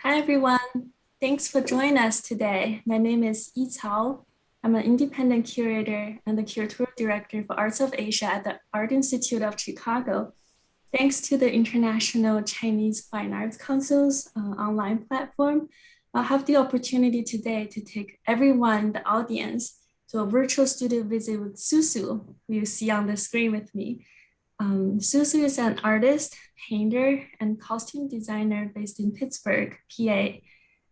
Hi, everyone. Thanks for joining us today. My name is Yi Cao. I'm an independent curator and the curatorial director for Arts of Asia at the Art Institute of Chicago. Thanks to the International Chinese Fine Arts Council's online platform, I'll have the opportunity today to take everyone in the audience to a virtual studio visit with Susu, who you see on the screen with me. Susu is an artist, painter, and costume designer based in Pittsburgh, PA.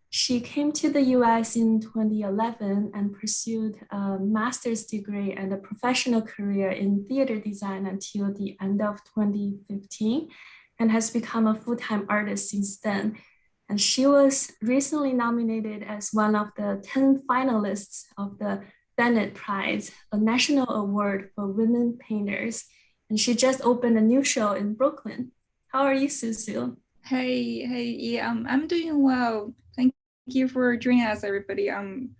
She came to the US in 2011 and pursued a master's degree and a professional career in theater design until the end of 2015 and has become a full-time artist since then. And she was recently nominated as one of the 10 finalists of the Bennett Prize, a national award for women painters. And she just opened a new show in Brooklyn. How are you, Susu? Hey, I'm doing well. Thank you for joining us, everybody. I'm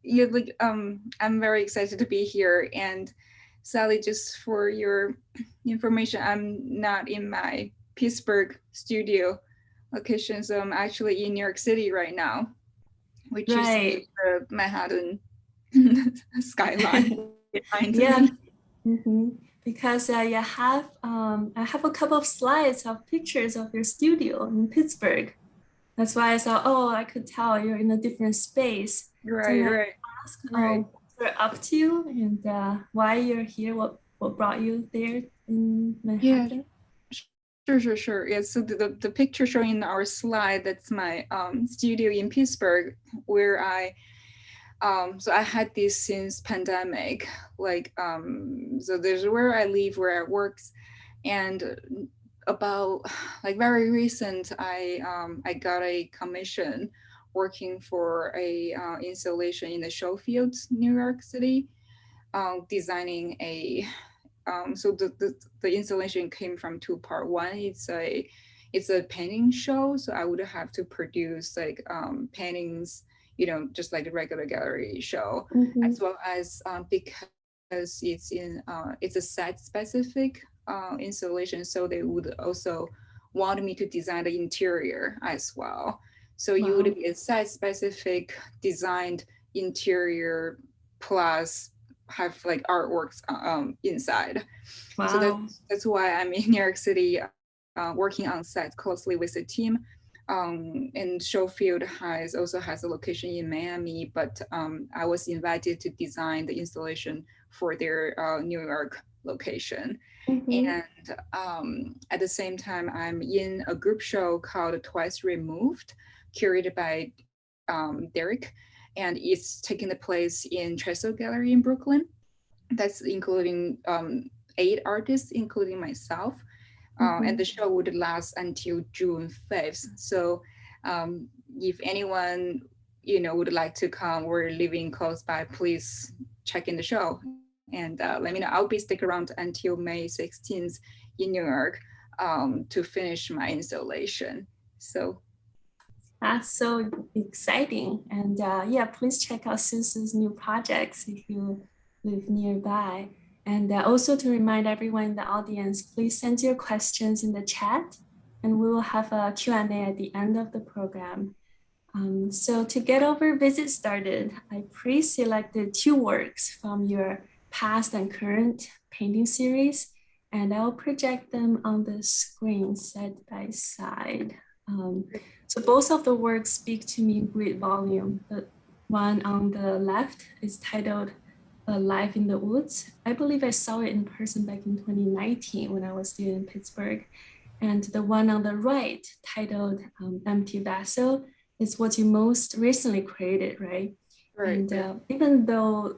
very excited to be here. And Sally, just for your information, I'm not in my Pittsburgh studio location, so I'm actually in New York City right now, which is the Manhattan skyline behind me. Mm-hmm. Because I have a couple of slides of pictures of your studio in Pittsburgh. That's why I thought, oh, I could tell you're in a different space. Right. Ask what you're up to and why you're here, what brought you there in Manhattan? Yeah, sure. Yeah, so the picture showing in our slide, that's my studio in Pittsburgh, where so I had this since pandemic, so there's where I live, where I work, and about very recent, I got a commission working for a installation in the Showfields, New York City, designing a so the installation came from two part. One, it's a painting show, so I would have to produce paintings, just like a regular gallery show, as well as because it's a set specific installation, so they would also want me to design the interior as well. So you would be a set specific designed interior plus have artworks inside. Wow. So that's why I'm in New York City, working on set closely with the team. And Showfield also has a location in Miami, but I was invited to design the installation for their New York location. And at the same time, I'm in a group show called Twice Removed, curated by Derek, and it's taking the place in Trestle Gallery in Brooklyn. That's including 8 artists, including myself. And the show would last until June 5th. So if anyone, would like to come or living close by, please check in the show and let me know. I'll be stick around until May 16th in New York to finish my installation. So that's so exciting. And yeah, please check out Susu's new projects if you live nearby. And also to remind everyone in the audience, please send your questions in the chat and we will have a Q&A at the end of the program. So to get our visit started, I pre-selected 2 works from your past and current painting series, and I'll project them on the screen side by side. So both of the works speak to me in great volume. The one on the left is titled Life in the Woods. I believe I saw it in person back in 2019 when I was still in Pittsburgh. And the one on the right, titled Empty Vessel, is what you most recently created, right? And even though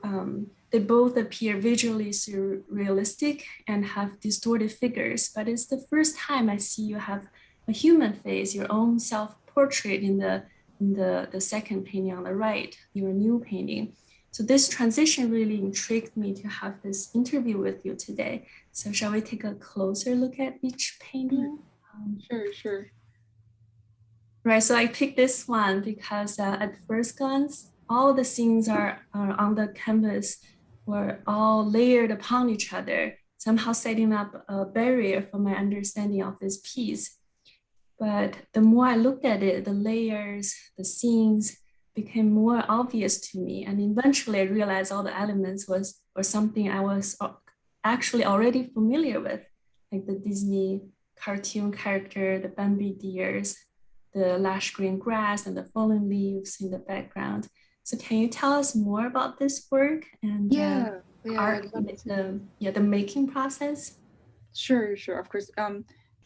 they both appear visually surrealistic and have distorted figures, but it's the first time I see you have a human face, your own self-portrait in the second painting on the right, your new painting. So this transition really intrigued me to have this interview with you today. So shall we take a closer look at each painting? Sure. Right, so I picked this one because at first glance, all the scenes are on the canvas were all layered upon each other, somehow setting up a barrier for my understanding of this piece. But the more I looked at it, the layers, the scenes became more obvious to me. And eventually I realized all the elements were something I was actually already familiar with, like the Disney cartoon character, the Bambi deers, the lush green grass and the fallen leaves in the background. So can you tell us more about this work and Yeah, yeah, I'd art, love to. the making process? Sure, sure, of course.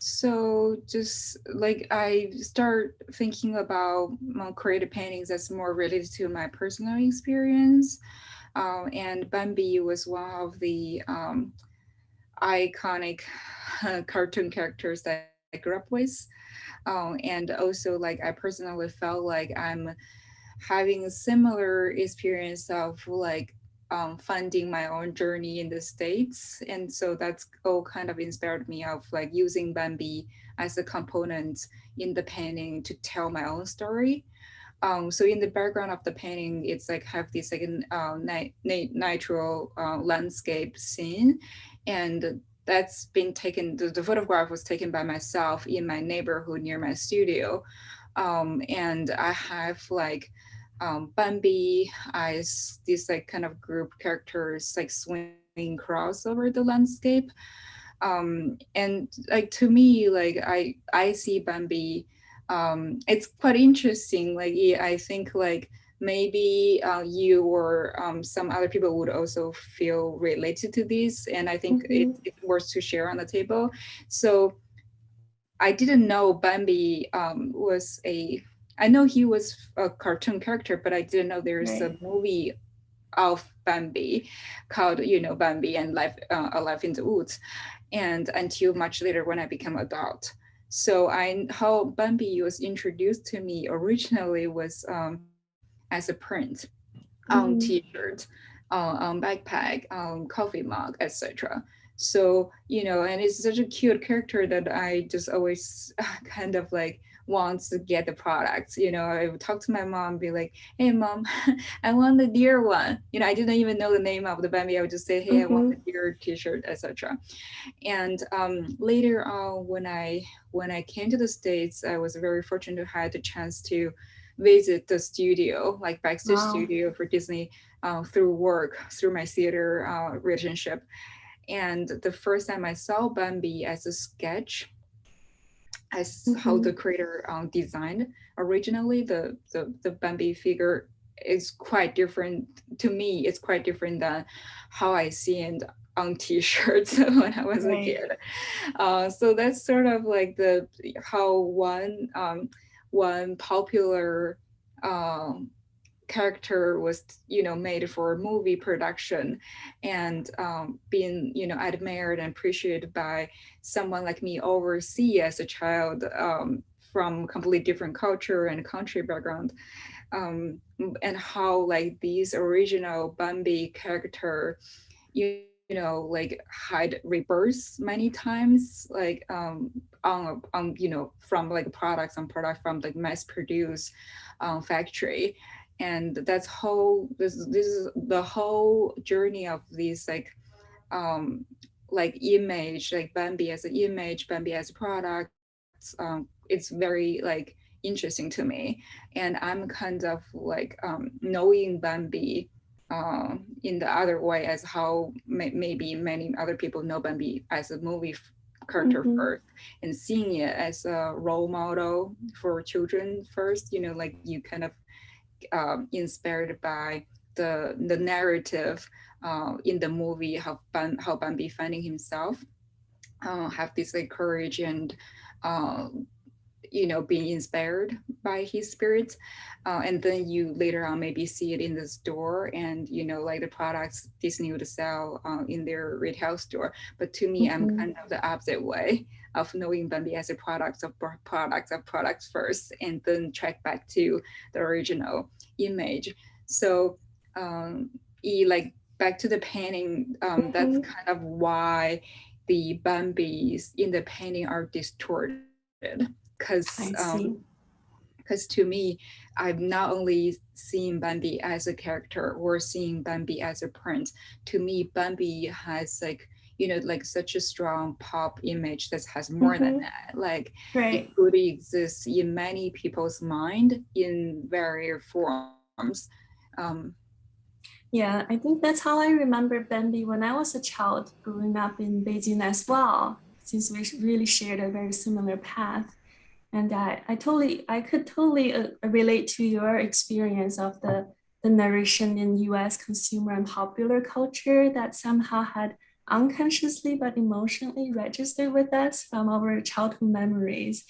So just like I start thinking about creative paintings that's more related to my personal experience. And Bambi was one of the iconic cartoon characters that I grew up with. And also, like, I personally felt like I'm having a similar experience of like funding my own journey in the States. And so that's all kind of inspired me of like using Bambi as a component in the painting to tell my own story. So in the background of the painting, it's like have this like natural landscape scene, and that's been taken. The photograph was taken by myself in my neighborhood near my studio, and I have like Bambi as these like kind of group characters like swinging across over the landscape. And like to me, like I see Bambi. It's quite interesting. Like yeah, I think like maybe you or some other people would also feel related to this, and I think Mhm. it's worth to share on the table. So I didn't know Bambi was a. I know he was a cartoon character, but I didn't know there's a Right. movie of Bambi called, Bambi and Life, A Life in the Woods, and until much later when I became adult. So I how Bambi was introduced to me originally was as a print on Mhm. T-shirt, on backpack, on coffee mug, etc. So and it's such a cute character that I just always kind of like wants to get the products. I would talk to my mom, be like, "Hey, mom, I want the deer one." I didn't even know the name of the Bambi. I would just say, "Hey, I want the Mhm. deer T-shirt, etc." And later on, when I came to the States, I was very fortunate to have the chance to visit the studio, like backstage Wow. studio for Disney, through work, through my theater relationship. And the first time I saw Bambi as a sketch, as how the Mhm. creator designed originally, the Bambi figure is quite different to me. It's quite different than how I see it on T-shirts when I was a Right. kid. So that's sort of like the how one popular um, character was made for movie production, and being admired and appreciated by someone like me overseas as a child, from completely different culture and country background, and how like these original Bambi character like had rebirths many times, like from like products and product from like mass produced factory. And that's whole this is the whole journey of these like image, like Bambi as an image, Bambi as a product. It's very like interesting to me, and I'm kind of like knowing Bambi in the other way, as how maybe many other people know Bambi as a movie character Mhm. first, and seeing it as a role model for children first. Like you kind of inspired by the narrative in the movie, how Bambi finding himself, have this like courage and uh, being inspired by his spirit. And then you later on maybe see it in the store, and like the products Disney would sell in their retail store. But to me, I'm Mhm. kind of the opposite way of knowing Bambi as a product of products first, and then track back to the original image. So like back to the painting, that's Mhm. kind of why the Bambis in the painting are distorted, because I see. to me, I've not only seen Bambi as a character or seeing Bambi as a print. To me, Bambi has like like such a strong pop image that has more than Mm-hmm. that. Like it Right. could exist in many people's mind in various forms. Um, Yeah, I think that's how I remember Bambi when I was a child growing up in Beijing as well, since we really shared a very similar path. And I could totally relate to your experience of the narration in US consumer and popular culture that somehow had unconsciously but emotionally registered with us from our childhood memories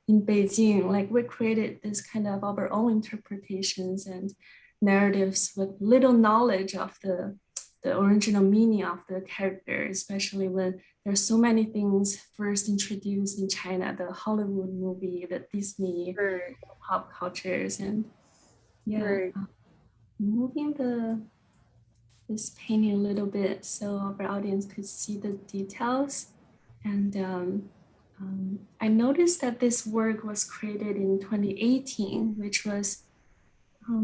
in Beijing. Like we created this kind of our own interpretations and narratives with little knowledge of the original meaning of the character, especially when there's so many things first introduced in China, the Hollywood movie, the Disney right, pop cultures, and yeah, right. moving this painting a little bit so our audience could see the details. And I noticed that this work was created in 2018, which was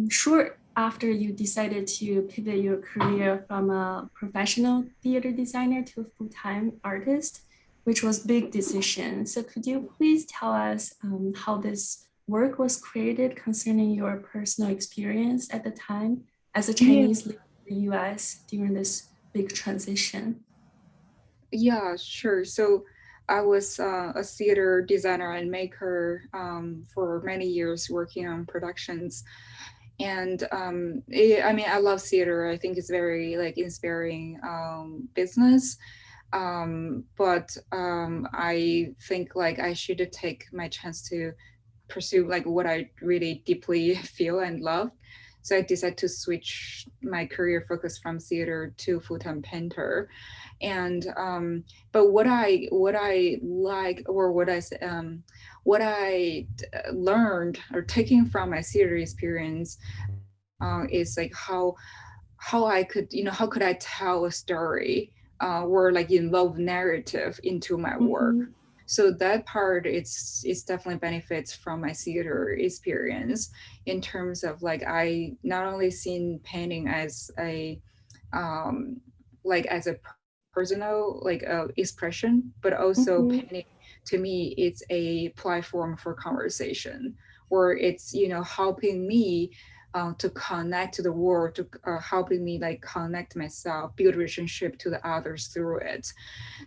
short after you decided to pivot your career from a professional theater designer to a full-time artist, which was big decision. So could you please tell us how this work was created concerning your personal experience at the time as a Yeah, Chinese living in the US during this big transition? yeah, sure. So I was a theater designer and maker for many years working on productions. And I mean, I love theater. I think it's very like inspiring business. But I think like I should take my chance to pursue like what I really deeply feel and love. So I decided to switch my career focus from theater to full-time painter. And but what I like, or what I learned or taking from my theater experience is like how I could, how could I tell a story or like involve narrative into my work. Mm-hmm, So that part, it's definitely benefits from my theater experience in terms of like I not only seen painting as a um, like as a personal like expression, but also painting mm-hmm, to me it's a platform for conversation, or it's helping me to connect to the world, to helping me like connect myself, build relationship to the others through it.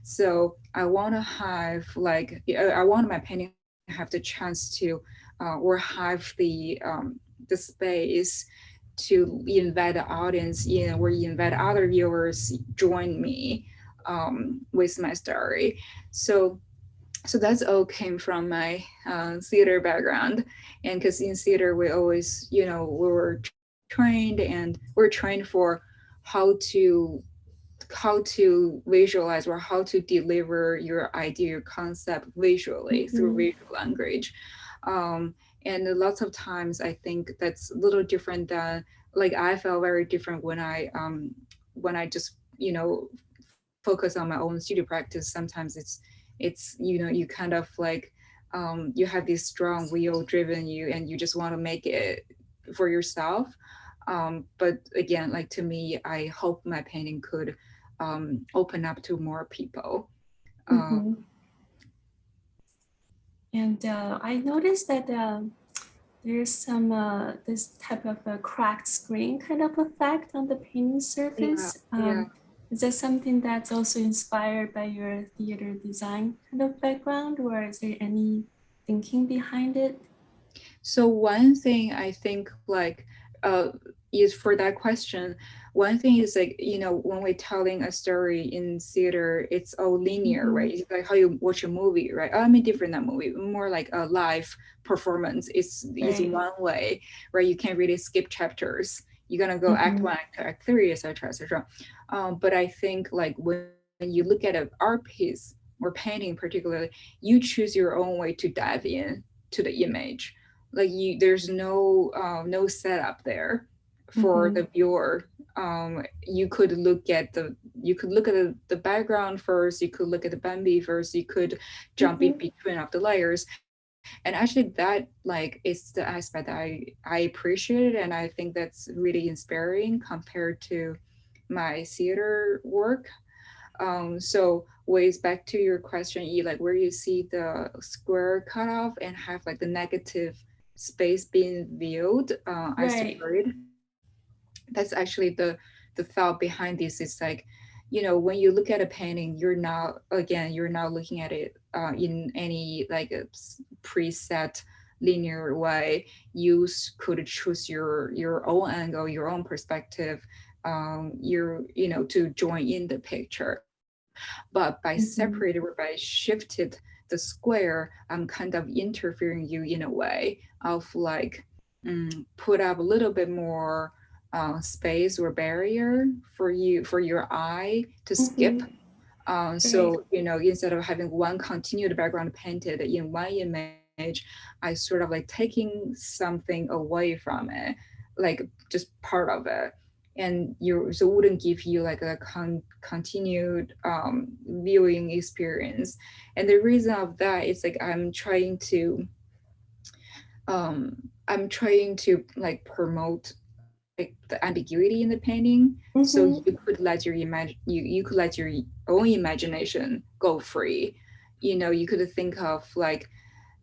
So I want to have like I want my painting have the chance to or have the space to invite the audience in, or invite other viewers join me with my story. So that's all came from my theater background. And because in theater we always we were trained, and we're trained for how to visualize, or how to deliver your idea, your concept visually through mm-hmm, visual language. um, and lots of times I think that's a little different than, like, I felt very different when I just focus on my own studio practice. Sometimes it's you kind of like you have this strong will driven you, and you just want to make it for yourself. But again, like, to me, I hope my painting could open up to more people. uh, mm-hmm. And I noticed that there's some this type of a cracked screen kind of effect on the painting yeah, surface. yeah. Is that something that's also inspired by your theater design kind of background, or is there any thinking behind it? So one thing I think, like, uh, is for that question. One thing is, like, when we're telling a story in theater, it's all linear, Mm-hmm. right? It's like how you watch a movie, right? I mean, different than movie, more like a live performance. It's Right. one way, right? You can't really skip chapters. You're gonna go act Mm-hmm. one, act three, etc., etc. But I think, like, when you look at an art piece or painting, particularly, you choose your own way to dive in to the image. Like, there's no setup there for Mm-hmm. the viewer. You could look at the background first, you could look at the Bambi first, you could jump in Mm-hmm. between of the layers. And actually that, like, is the aspect that I appreciate, and I think that's really inspiring compared to my theater work. So ways back to your question, E, like where you see the square cut off and have like the negative space being viewed, as the Right. bird. That's actually the thought behind this. Is like, when you look at a painting, you're not looking at it in any like a preset linear way. You could choose your own angle, your own perspective, to join in the picture. But by separated or Mhm. by shifted the square, I'm kind of interfering you in a way of like, put up a little bit more space or barrier for your eye to skip. Mhm. Right. So, instead of having one continued background painted in one image, I sort of like taking something away from it, like just part of it. And you so wouldn't give you like a continued viewing experience. And the reason of that is like um, I'm trying to like promote like the ambiguity in the painting, so you Mhm. could let you could let your own imagination go free. You could think of like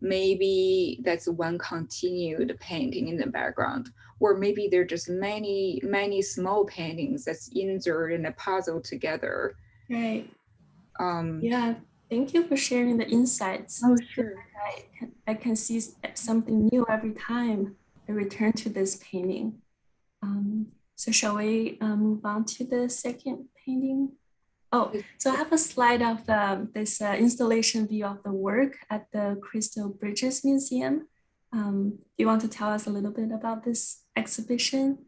maybe that's one continued painting in the background, or maybe there are just many small paintings that's inserted in a puzzle together. Right. um Yeah. Thank you for sharing the insights. oh, Feel sure. like I can see something new every time I return to this painting. So shall we move on to the second painting? Oh, so I have a slide of this installation view of the work at the Crystal Bridges Museum. Do you want to tell us a little bit about this exhibition?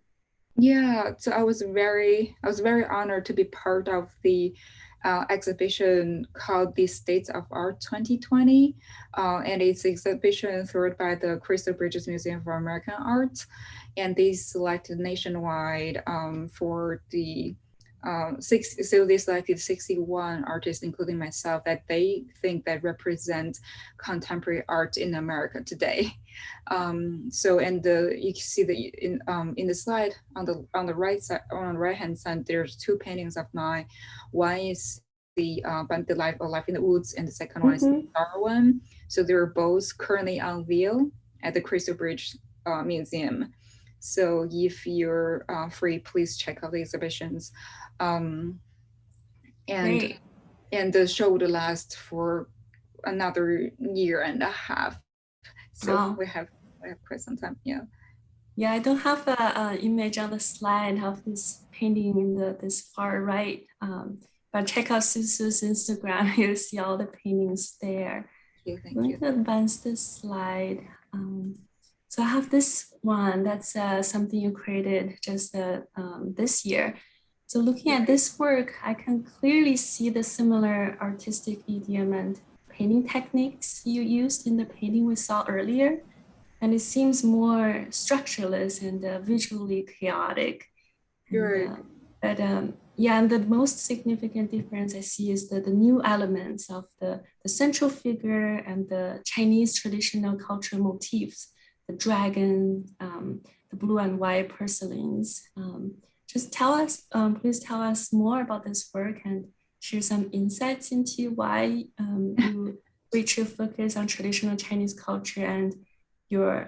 Yeah, so I was very honored to be part of the exhibition called the States of Art 2020, and it's an exhibition thrown by the Crystal Bridges Museum for American Art, and they selected nationwide for the so they selected 61 artists, including myself, that they think that represent contemporary art in America today. So and you can see that in the slide on the right side, on the right hand side, there's two paintings of mine. One is the life or life in the woods, and the second one is the Mm-hmm. star one. So they're both currently on view at the Crystal Bridge Museum. So if you're free, please check out the exhibitions. Um, and Great. and the show would last for another year and a half. So Wow. we have quite some time. Yeah. Yeah, I don't have a image on the slide of this painting in the this far right. But check out Susu's Instagram. You'll see all the paintings there. Thank you. I'm Thank going you. to advance this slide. So I have this one that's something you created just this year. So looking at this work, I can clearly see the similar artistic idiom and painting techniques you used in the painting we saw earlier. And it seems more structureless and visually chaotic. And You're right. but yeah, and the most significant difference I see is the new elements of the central figure and the Chinese traditional cultural motifs, the dragon, the blue and white porcelains. Just please tell us more about this work and share some insights into why you reach your focus on traditional Chinese culture and your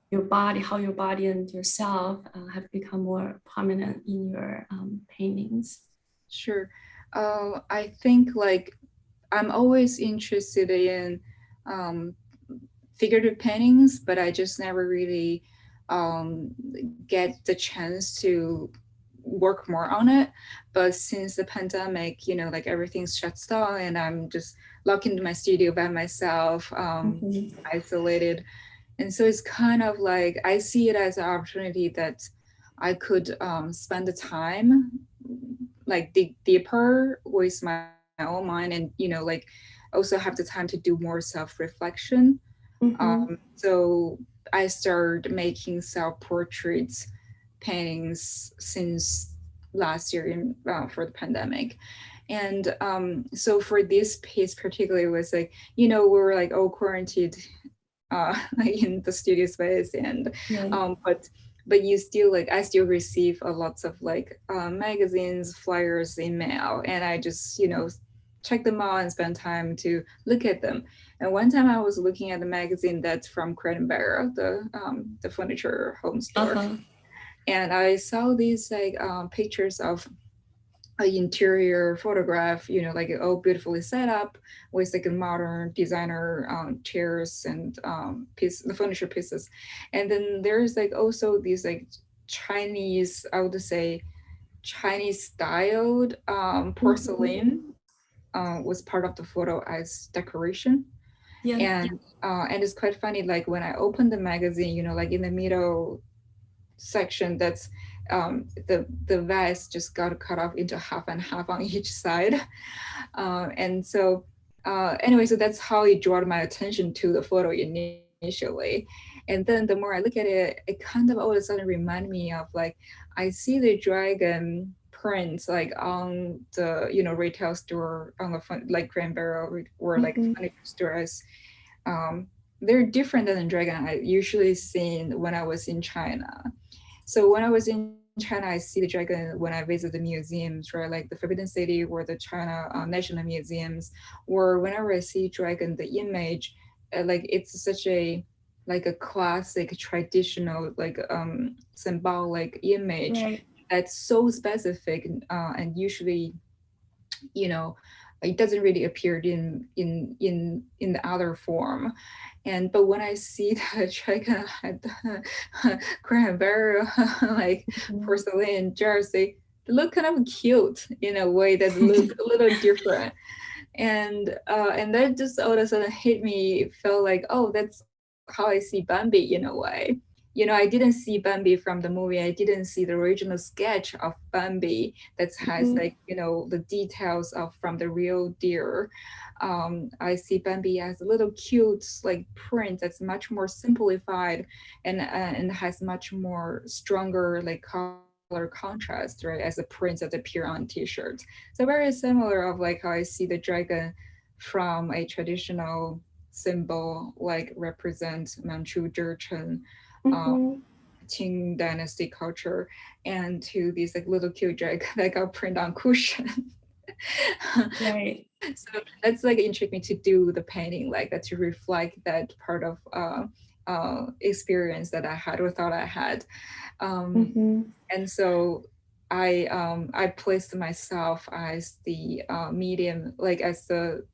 your body, how your body and yourself have become more prominent in your paintings. Sure. I think like I'm always interested in um, figurative paintings, but I just never really um, get the chance to work more on it. But since the pandemic, like everything's shuts down, and I'm just locked into my studio by myself, Mhm. isolated. And so it's kind of like I see it as an opportunity that I could spend the time like dig deeper with my own mind, and also have the time to do more self-reflection. Mhm. So I started making self-portraits paintings since last year for the pandemic. And so for this piece particularly was like, we were like all quarantined like in the studio space, and Yeah. but but you still like, I still receive a lots of like magazines, flyers in mail, and I just, you know, check them out and spend time to look at them. And one time I was looking at the magazine that's from Crate and Barrel, the furniture home store, Uh-huh. and I saw these like pictures of an interior photograph, you know, like all beautifully set up with like a modern designer chairs and the furniture pieces. And then there's like also these like Chinese, I would say Chinese styled Mhm. porcelain was part of the photo as decoration. Yeah. And it's quite funny, like when I opened the magazine, you know, like in the middle section, that's the vest just got cut off into half and half on each side. And so anyway, so that's how it drew my attention to the photo initially. And then the more I look at it, it kind of all of a sudden remind me of like, I see the dragon prints like on the, you know, retail store on the front, like Grand Barrel or like Mhm. furniture stores. um, they're different than the dragon I usually seen when I was in China. So when I was in China, I see the dragon when I visit the museums, right? Like the Forbidden City or the China National Museums, or whenever I see dragon, the image, like it's such a like a classic traditional like symbolic image Right. that's so specific, and usually, you know, it doesn't really appear in the other form. And but when I see the dragon had the cranberry like Mhm. porcelain jersey, they look kind of cute in a way that look a little different. And that just all of a sudden hit me, felt like, oh, that's how I see Bambi in a way. You know, I didn't see Bambi from the movie. I didn't see the original sketch of Bambi that has Mhm. like, you know, the details of from the real deer. I see Bambi as a little cute like print that's much more simplified, and has much more stronger like color contrast, right, as a print that appear on t-shirts. So very similar of like how I see the dragon from a traditional symbol like represent Manchu Jurchen, uh, Mhm. Qing dynasty culture, and to these like little cute dragon that got print on cushion. Right. So that's like intrigued me to do the painting like that, to reflect that part of experience that I had or thought I had. Um, Mhm. and so I placed myself as the medium, like as the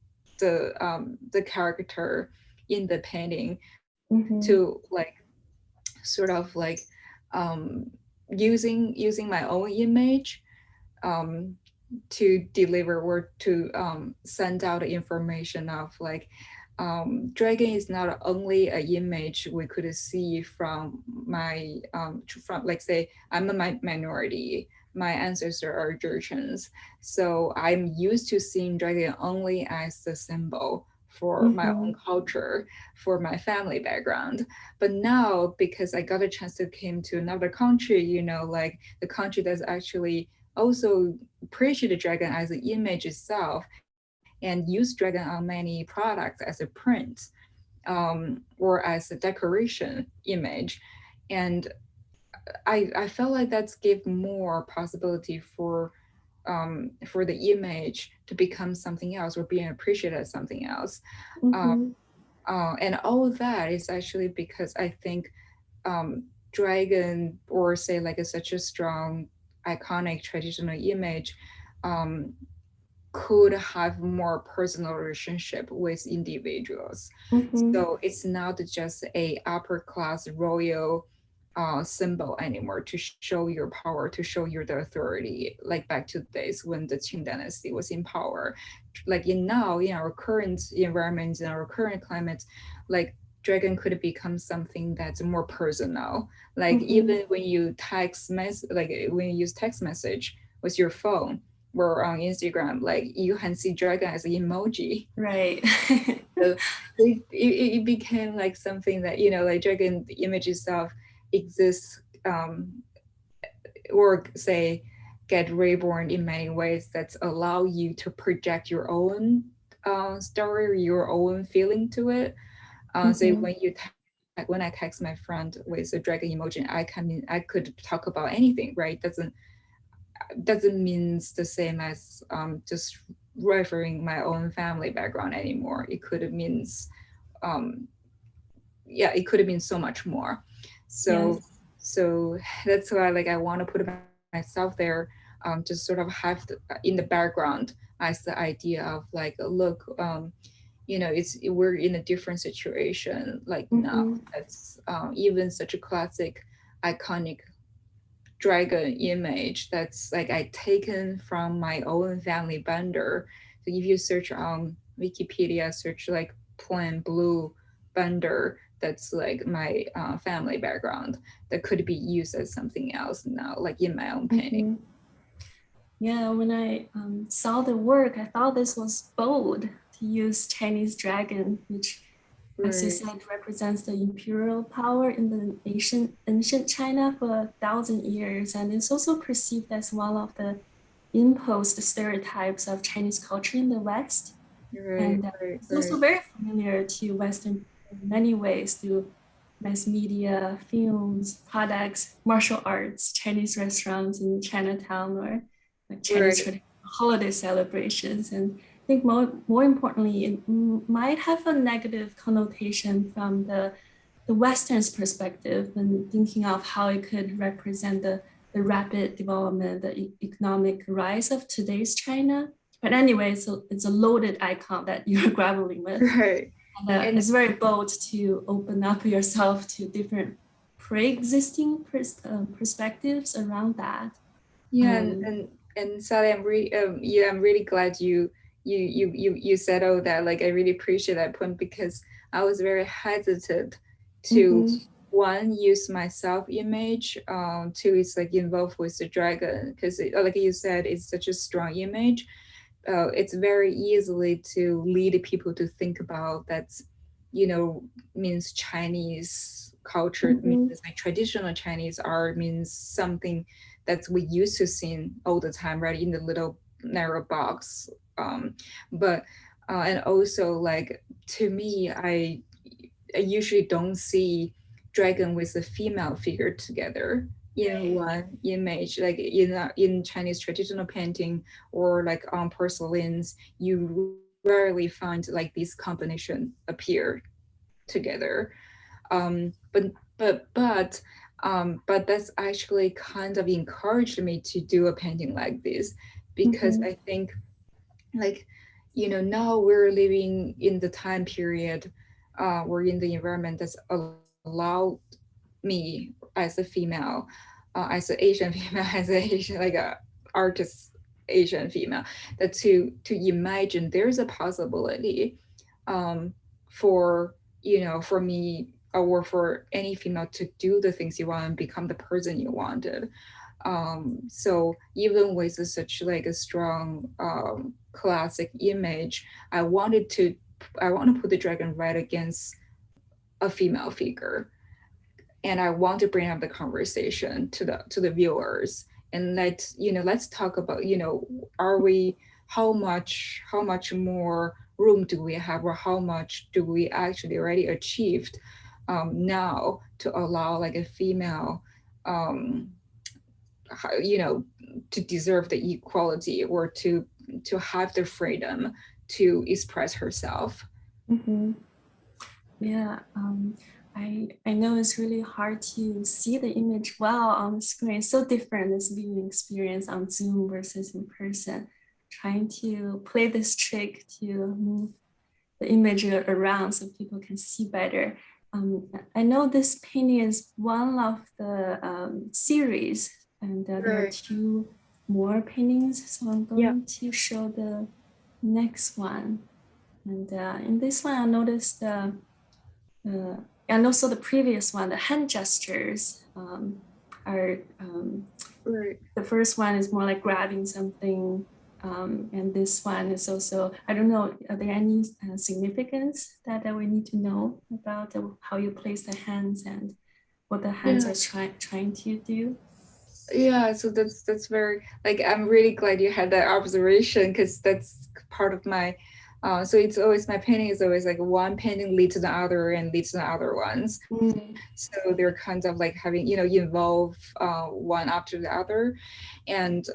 character in the painting, to Mhm. like sort of like um, using my own image um, to deliver or to send out information of like, dragon is not only an image we could see from my from like say I'm a minority, my ancestors are Jurchens, so I'm used to seeing dragon only as the symbol for my own Mhm. culture, for my family background. But now because I got a chance to came to another country, you know, like the country that's actually also appreciate the dragon as an image itself and use dragon on many products as a print, or as a decoration image. And I felt like that's give more possibility for the image to become something else or being appreciated as something else. Um, Mhm. and all of that is actually because I think dragon, or say like a, such a strong iconic traditional image, um, could have more personal relationship with individuals. Mhm. So it's not just a upper class royal symbol anymore to show your power, to show your the authority, like back to the days when the Qing dynasty was in power. Like in now, in our current environment, in our current climate, like dragon could become something that's more personal. Like Mhm. even when you like when you use text message with your phone or on Instagram, like you can see dragon as an emoji. Right. So it became like something that, you know, like dragon, the image itself exists, or say get reborn in many ways that allow you to project your own story or your own feeling to it. So Mhm. when you when I text my friend with a dragon emoji, I could talk about anything, right? Doesn't mean the same as just referring my own family background anymore. It could have means um, yeah, it could have been so much more. So Yes. so that's why like I want to put myself there, just sort of have in the background as the idea of like look, we're in a different situation like now. Mm-hmm. That's even such a classic iconic dragon image that's like I taken from my own family bender. So if you search on Wikipedia, search like plain blue bender, that's like my family background that could be used as something else now, like in my own painting. Mm-hmm. Yeah, when I saw the work, I thought this was bold to use Chinese dragon, which, as you Right, said, represents the imperial power in the ancient China for 1,000 years, and it's also perceived as one of the imposed stereotypes of Chinese culture in the West. right, And right, it's also right. very familiar to Western in many ways through mass media, films, products, martial arts, Chinese restaurants in Chinatown, or like Chinese Right. traditional holiday celebrations. And I think more importantly, it might have a negative connotation from the Western's perspective when thinking of how it could represent the rapid development, the economic rise of today's China. But anyway, so it's a loaded icon that you're grappling with. Right. And And it's very bold to open up yourself to different pre-existing perspectives around that. yeah, Um, and Sally, I'm really glad you said all that. Like, I really appreciate that point because I was very hesitant to mhm, one use my self image, two is like involved with the dragon because like you said, it's such a strong image. It's very easily to lead people to think about that's, you know, means Chinese culture, means mhm, like traditional Chinese art means something that we used to see all the time, right, in the little narrow box. Um, but and also like to me, I usually don't see dragon with a female figure together in right. one image, like in Chinese traditional painting or like on porcelains, you rarely find like this combination appear together. But but that's actually kind of encouraged me to do a painting like this because Mhm, I think like now we're living in the time period, we're in the environment that's allowed me as a female, as an Asian female, as an Asian like a artist Asian female, that to imagine there's a possibility um, for for me or for any female to do the things you want and become the person you wanted. So even with such like a strong classic image, I wanted to I want to put the dragon right against a female figure, and I want to bring up the conversation to the viewers and let's talk about are we how much more room do we have, or how much do we actually already achieved now to allow like a female um, you know to deserve the equality or to have the freedom to express herself. mhm. Yeah, I know it's really hard to see the image well on the screen. It's so different this viewing experience on Zoom versus in person. Trying to play this trick to move the image around so people can see better. I know this painting is one of the series, and there are Right. two more paintings. So I'm Yeah. going to show the next one. And in this one, I noticed and also the previous one, the hand gestures are Right. the first one is more like grabbing something. And this one is also, I don't know, are there any significance that we need to know about how you place the hands and what the hands Yeah. are trying to do? Yeah, so that's very like I'm really glad you had that observation because that's part of my So it's always, my painting is always like one painting leads to the other and leads to the other ones. Mm. So they're kind of like having, involve one after the other. And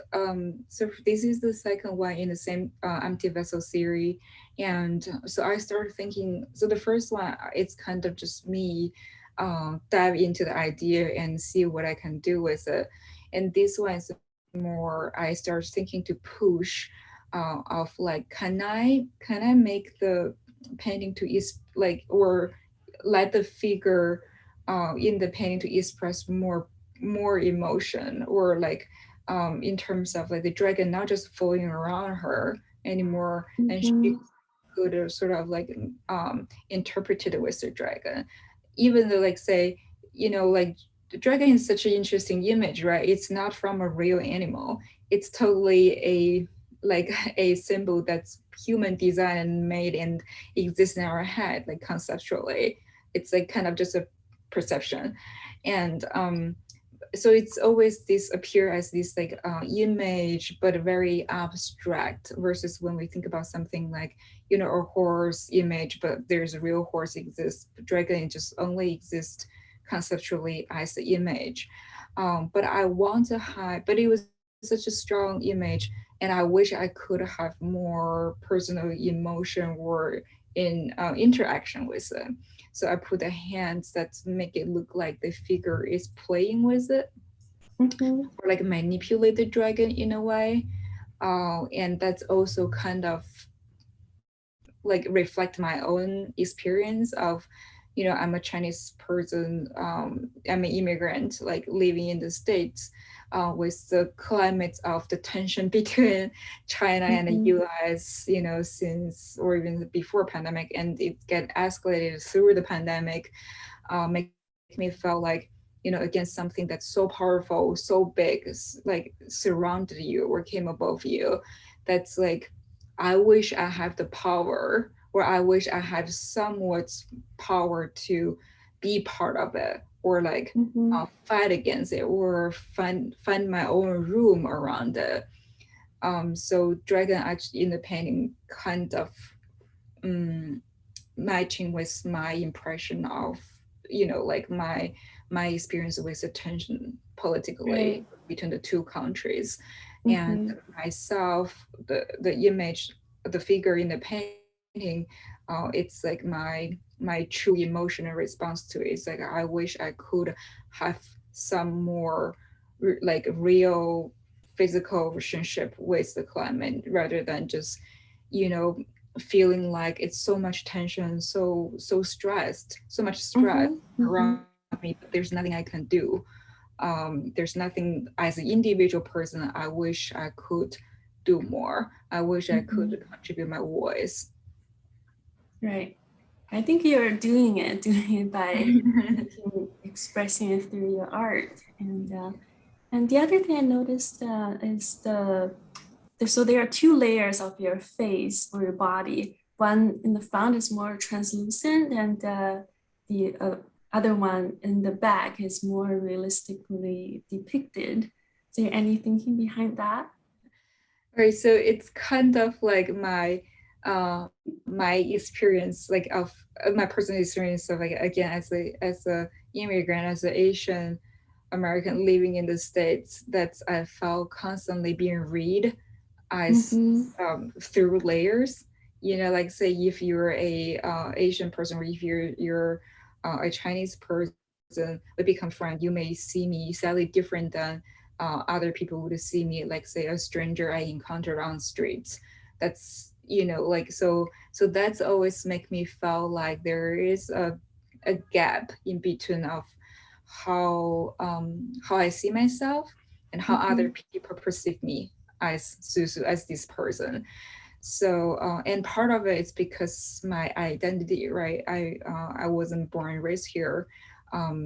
so this is the second one in the same empty vessel series. And so I started thinking, so the first one, it's kind of just me dive into the idea and see what I can do with it. And this one is more, I start thinking to push of like, can I make the painting to like, or let the figure in the painting to express more emotion, or like in terms of like the dragon not just following around her anymore, and she Mhm. could sort of like interpreted it with the dragon, even though like say, like the dragon is such an interesting image, right? It's not from a real animal. It's totally a like a symbol that's human designed and made and exists in our head, like conceptually. It's like kind of just a perception. And so it's always this appear as this like image, but very abstract, versus when we think about something like, a horse image, but there's a real horse exists. Dragon just only exists conceptually as the image. But I want to hide, but it was such a strong image, and I wish I could have more personal emotion or in interaction with it. So I put the hands that make it look like the figure is playing with it, Mhm. or like manipulate the dragon in a way. And that's also kind of like reflect my own experience of, I'm a Chinese person, I'm an immigrant, like living in the States, with the climate of the tension between China and the Mhm. US, since, or even before pandemic, and it get escalated through the pandemic, make me feel like, against something that's so powerful, so big, like surrounded you or came above you. That's like, I wish I have the power, or I wish I have somewhat power to be part of it, or like Mhm. fight against it, or find my own room around it. So dragon actually in the painting kind of um, matching with my impression of, like my experience with the tension politically Right. between the two countries. And Mhm. myself, the image, the figure in the painting, it's like my true emotional response to it. It's like, I wish I could have some more like real physical relationship with the climate, rather than just, you know feeling like it's so much tension, so stressed, so much stress Mhm. around Mhm. me, but there's nothing I can do. There's nothing, as an individual person, I wish I could do more. I wish I could Mhm. contribute my voice. Right. I think you're doing it, doing it by expressing it through your art. And the other thing I noticed is so there are two layers of your face or your body. One in the front is more translucent, and the other one in the back is more realistically depicted. Is there any thinking behind that? Right, so it's kind of like my experience, like of my personal experience of, like, again, as a immigrant, as an Asian American living in the States, that I felt constantly being read as Mm-hmm. through layers. Like say if you're a Asian person, or if you're a Chinese person, we become friends, you may see me slightly different than other people would see me, like say a stranger I encountered on streets. That's, like, so that's always make me feel like there is a gap in between of how I see myself and how other Mm-hmm. people perceive me as Susu, as this person. So and part of it is because my identity, right? I wasn't born and raised here,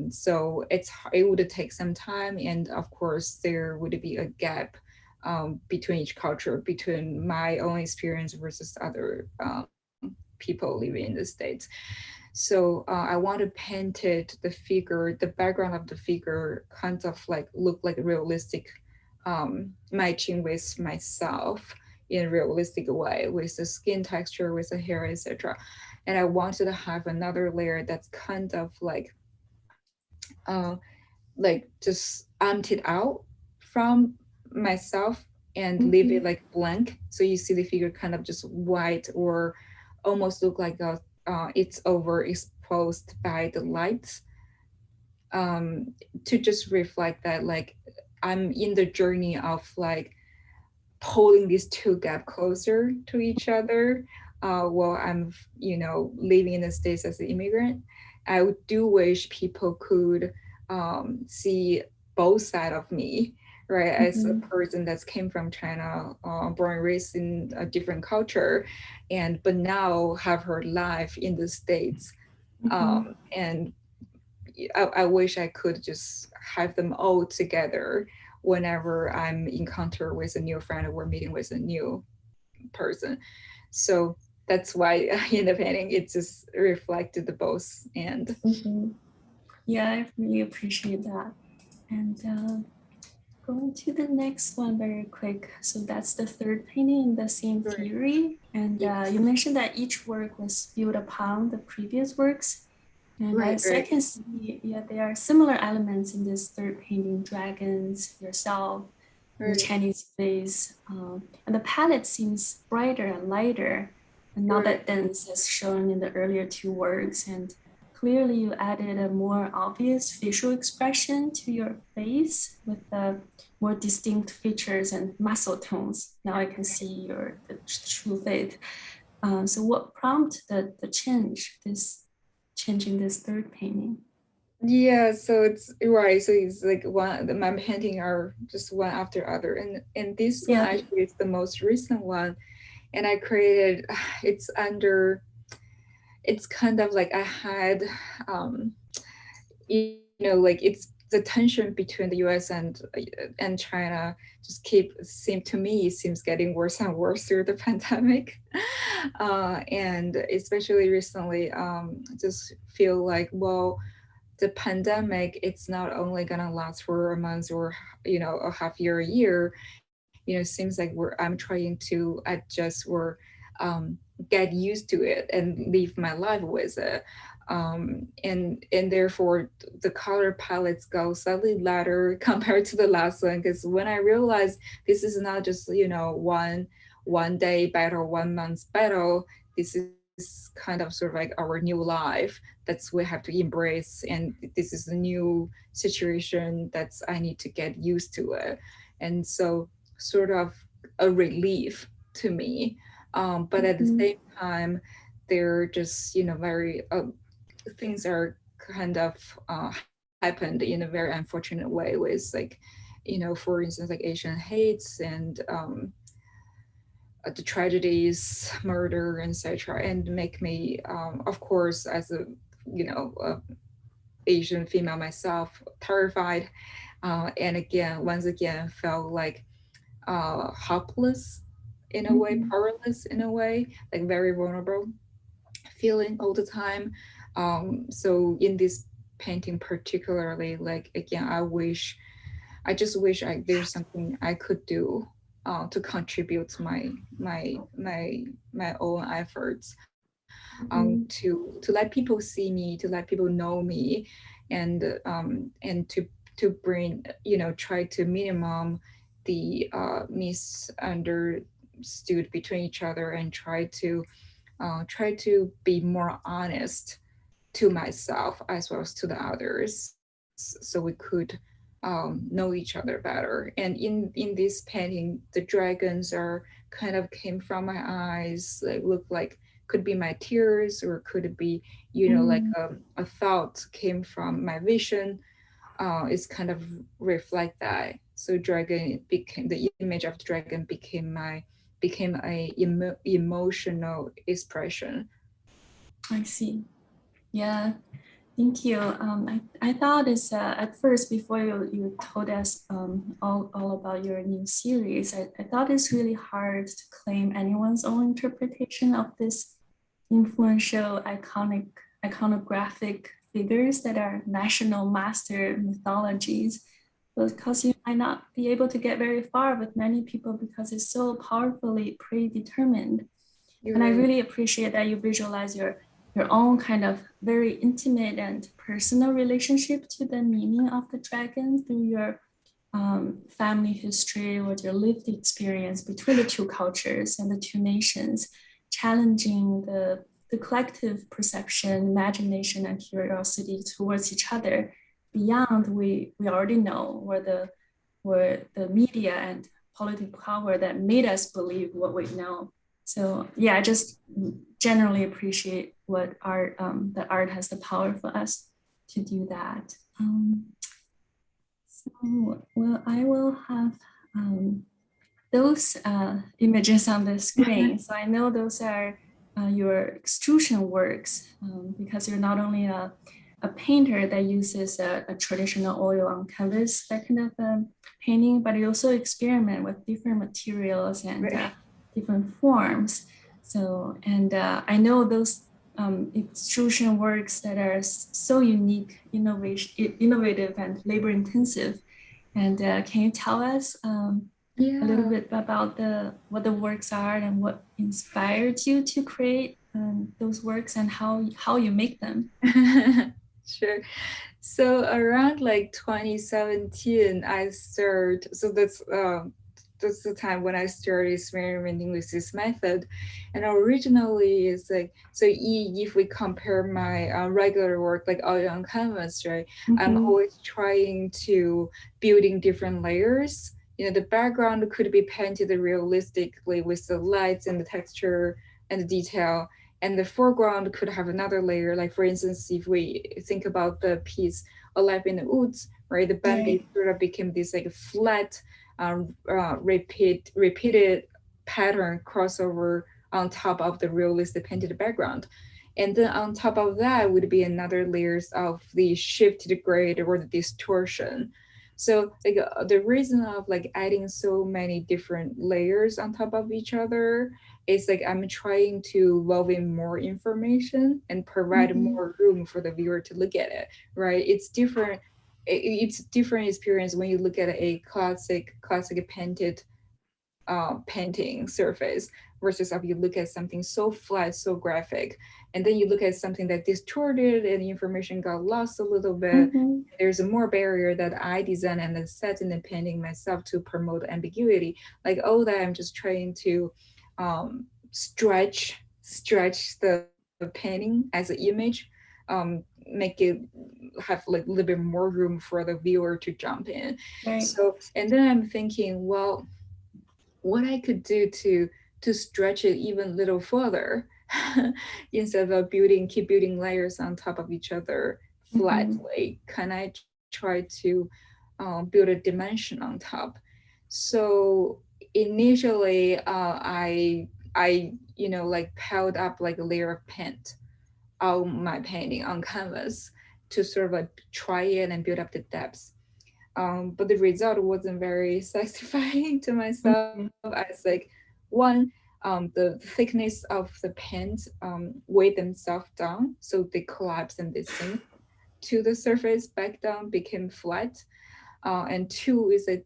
so it would take some time, and of course there would be a gap between each culture, between my own experience versus other people living in the States. So I want to paint it, the figure, the background of the figure, kind of like look like realistic, matching with myself, in a realistic way with the skin texture, with the hair, etc. And I wanted to have another layer that's kind of uh, like just emptied out from myself and leave it Mhm, like blank. So you see the figure kind of just white or almost look like it's overexposed by the light, um, to just reflect that like I'm in the journey of like pulling these two gap closer to each other, while I'm, living in the States as an immigrant. Do wish people could see both side of me, right? As a mhm, person that's came from China, born and raised in a different culture, but now have her life in the States. mhm, And I wish I could just have them all together whenever I'm encounter with a new friend or meeting with a new person. So that's why in the painting it just reflected the both. And mhm. Yeah, I really appreciate that. And going to the next one very quick. So that's the third painting in the same right, theory. And yes, you mentioned that each work was built upon the previous works. And right, as I right, can see, yeah, there are similar elements in this third painting, dragons, yourself, and the right, Chinese face. And the palette seems brighter and lighter, and not right. that dense as shown in the earlier two works. And clearly you added a more obvious facial expression to your face with the more distinct features and muscle tones. Now I can see the true face. So what prompted the change, this changing this third painting? Yeah, so it's right. So it's like my painting are just one after other, and this one Yeah. actually is the most recent one, and I created. It's under. It's kind of like I had, um, like it's the tension between the U.S. and China just seem to me seems getting worse and worse through the pandemic, and especially recently, just feel like, well, the pandemic it's not only gonna last for a month or a half year, a year. Seems like I'm trying to adjust or um, get used to it and live my life with it. And therefore the color palettes go slightly lighter compared to the last one, because when I realized this is not just one day battle, 1 month battle, this is kind of sort of like our new life that's we have to embrace, and this is a new situation that's I need to get used to it. And so sort of a relief to me, but at the Mhm, same time they're just very things are kind of happened in a very unfortunate way with like for instance like Asian hates and the tragedies, murder, etc., and make me, of course, as a Asian female myself, terrified, and again, once again, felt like helpless in a way, mhm, powerless in a way, like very vulnerable feeling all the time. So in this painting particularly, like again, I just wish there's something I could do to contribute to my own efforts, mhm, to let people see me, to let people know me, and to bring try to minimum the misunderstood between each other, and try to be more honest to myself as well as to the others, so we could know each other better. And in this painting the dragons are kind of came from my eyes, like look like could be my tears, or could it be like mhm. a thought came from my vision. It's kind of reflect that. So dragon became the image of the dragon became a emotional expression. I see. Yeah, thank you. I thought it's at first before you told us all about your new series, I thought it's really hard to claim anyone's own interpretation of this influential, iconographic figures that are national master mythologies. because you might not be able to get very far with many people because it's so powerfully predetermined. You're And I right. really appreciate that you visualize your own kind of very intimate and personal relationship to the meaning of the dragon through your family history or your lived experience between the two cultures and the two nations, challenging the collective perception, imagination, and curiosity towards each other beyond we already know, where the media and political power that made us believe what we know. So yeah, I just generally appreciate what art that art has the power for us to do that. So well, I will have those images on the screen. So I know those are your extrusion works because you're not only a painter that uses a traditional oil on canvas, that kind of painting, but you also experiment with different materials and Right. different forms. So, and I know those extrusion works that are so unique, innovative, and labor intensive. And can you tell us a little Yeah. bit about what the works are and what inspired you to create those works and how you make them? Sure. So around like 2017, I started. So that's the time when I started experimenting with this method. And originally, it's like so. If we compare my regular work, like oil on canvas, right? I'm Mm-hmm. always trying to building different layers. The background could be painted realistically with the lights and the texture and the detail, and the foreground could have another layer. Like for instance, if we think about the piece Alive in the Woods, right, the Bambi Right. sort of became this like flat, repeated pattern crossover on top of the realistic painted background. And then on top of that would be another layers of the shifted grade or the distortion. So like the reason of like adding so many different layers on top of each other, it's like I'm trying to weave in more information and provide Mm-hmm. more room for the viewer to look at it, right? It's different. It's different experience when you look at a classic painted painting surface versus if you look at something so flat, so graphic, and then you look at something that distorted and the information got lost a little bit. Mm-hmm. There's a more barrier that I design and then set in the painting myself to promote ambiguity. Like all that, I'm just trying to stretch the painting as an image, make it have like a little bit more room for the viewer to jump in. Right. So and then I'm thinking, well, what I could do to stretch it even a little further instead of keep building layers on top of each other Mm-hmm. flatly. Can I try to build a dimension on top? So initially, I like piled up like a layer of paint on my painting on canvas to sort of like try it and build up the depth. But the result wasn't very satisfying to myself. I was like, one, the thickness of the paint weighed themselves down, so they collapsed and they sink to the surface back down, became flat. And two is that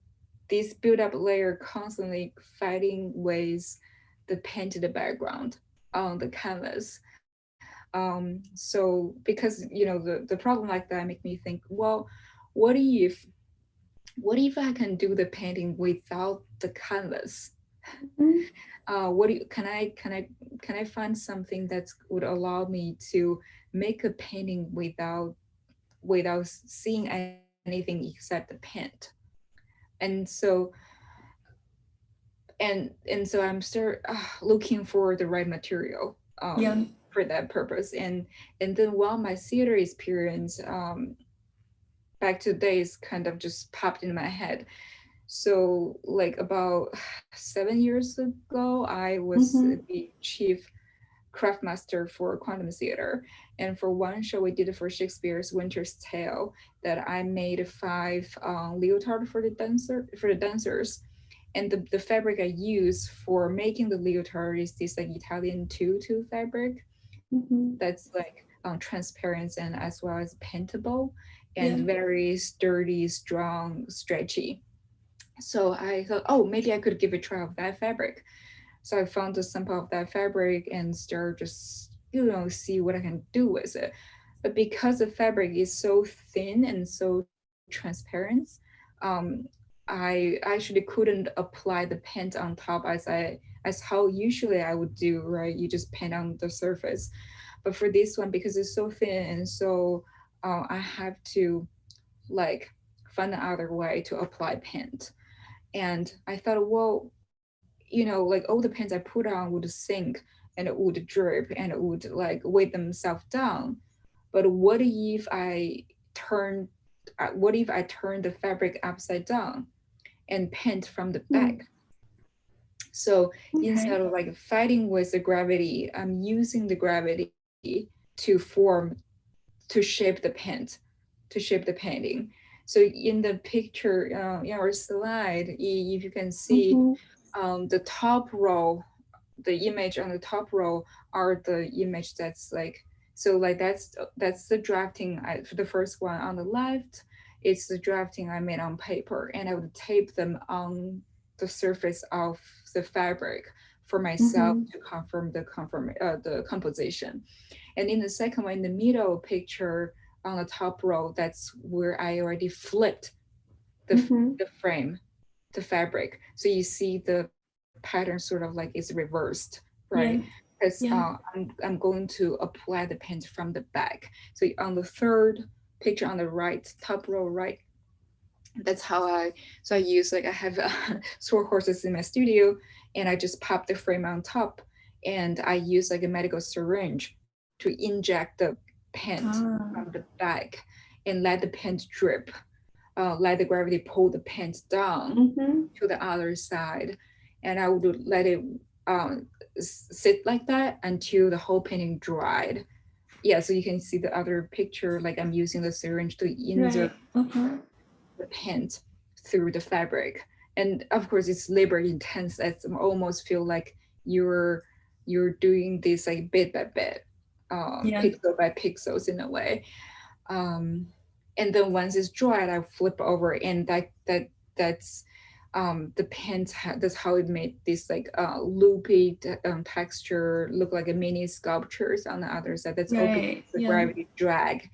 this build-up layer constantly fighting with the painted background on the canvas. So because the problem like that make me think, well, what if I can do the painting without the canvas? Mm-hmm. What do you, can I find something that would allow me to make a painting without seeing anything except the paint? And so I'm still looking for the right material Yeah. for that purpose. And then while my theater experience back to days kind of just popped in my head. So, like about 7 years ago, I was Mm-hmm. the chief craftmaster for Quantum Theater. And for one show we did for Shakespeare's Winter's Tale, that I made five leotard for the dancers. And the fabric I use for making the leotard is this like Italian tutu fabric Mm-hmm. that's like transparent and as well as paintable. and Yeah. very sturdy, strong, stretchy. So I thought, oh, maybe I could give a try of that fabric. So I found a sample of that fabric and start just, see what I can do with it. But because the fabric is so thin and so transparent, um, I actually couldn't apply the paint on top as how usually I would do, right? You just paint on the surface. But for this one, because it's so thin and so, I have to like find another way to apply paint. And I thought, well, like all the pens I put on would sink and it would drip and it would like weigh themselves down. But turn what if I turn the fabric upside down and paint from the back? Mm. So instead Okay. of like fighting with the gravity, I'm using the gravity to form, to shape the paint, to shape the painting. So in the picture, in our slide, if you can see, Mm-hmm. the top row, the image on the top row are the image that's like, so like that's the drafting for the first one on the left. It's the drafting I made on paper, and I would tape them on the surface of the fabric for myself Mm-hmm. to confirm the composition. And in the second one, in the middle picture on the top row, that's where I already flipped the Mm-hmm. the frame, the fabric. So you see the pattern sort of like is reversed, right? Yeah. Because Yeah. I'm going to apply the paint from the back. So on the third picture on the right, top row right, that's how I use, like, I have sword horses in my studio, and I just pop the frame on top, and I use like a medical syringe to inject the paint from Ah. the back and let the paint drip, let the gravity pull the paint down Mm-hmm. to the other side, and I would let it sit like that until the whole painting dried. Yeah, so you can see the other picture, like I'm using the syringe to insert Right. Uh-huh. the paint through the fabric. And of course it's labor intense. It's almost feel like you're you're doing this like bit by bit, Yeah. pixel by pixels in a way. um, and then once it's dried, I flip over, and that's the paint. That's how it made this like loopy texture look like a mini sculptures on the other side. That's all because Right. the Yeah. gravity drag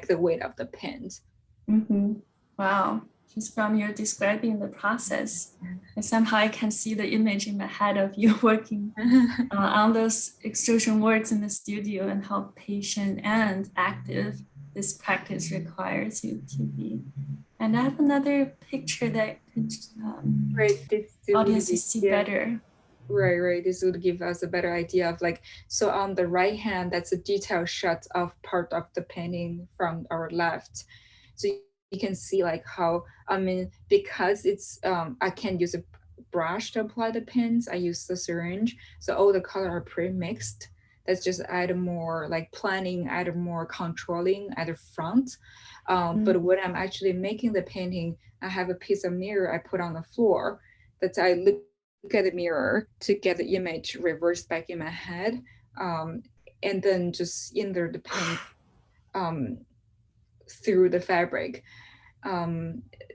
the weight of the paint. Mm-hmm. Wow. Just from your describing the process, and somehow I can see the image in my head of you working on those extrusion works in the studio and how patient and active this practice requires you to be. And I have another picture that could Right, this would be, audiences see yeah. better. Right. This would give us a better idea of like, so on the right hand, that's a detailed shot of part of the painting from our left. So you can see like how, I mean, because I can't use a brush to apply the pins, I use the syringe. So all the color are pre-mixed. That's just add more like planning, add more controlling at the front. But when I'm actually making the painting, I have a piece of mirror I put on the floor that I look at the mirror to get the image reversed back in my head, um, and then just insert the paint um, through the fabric.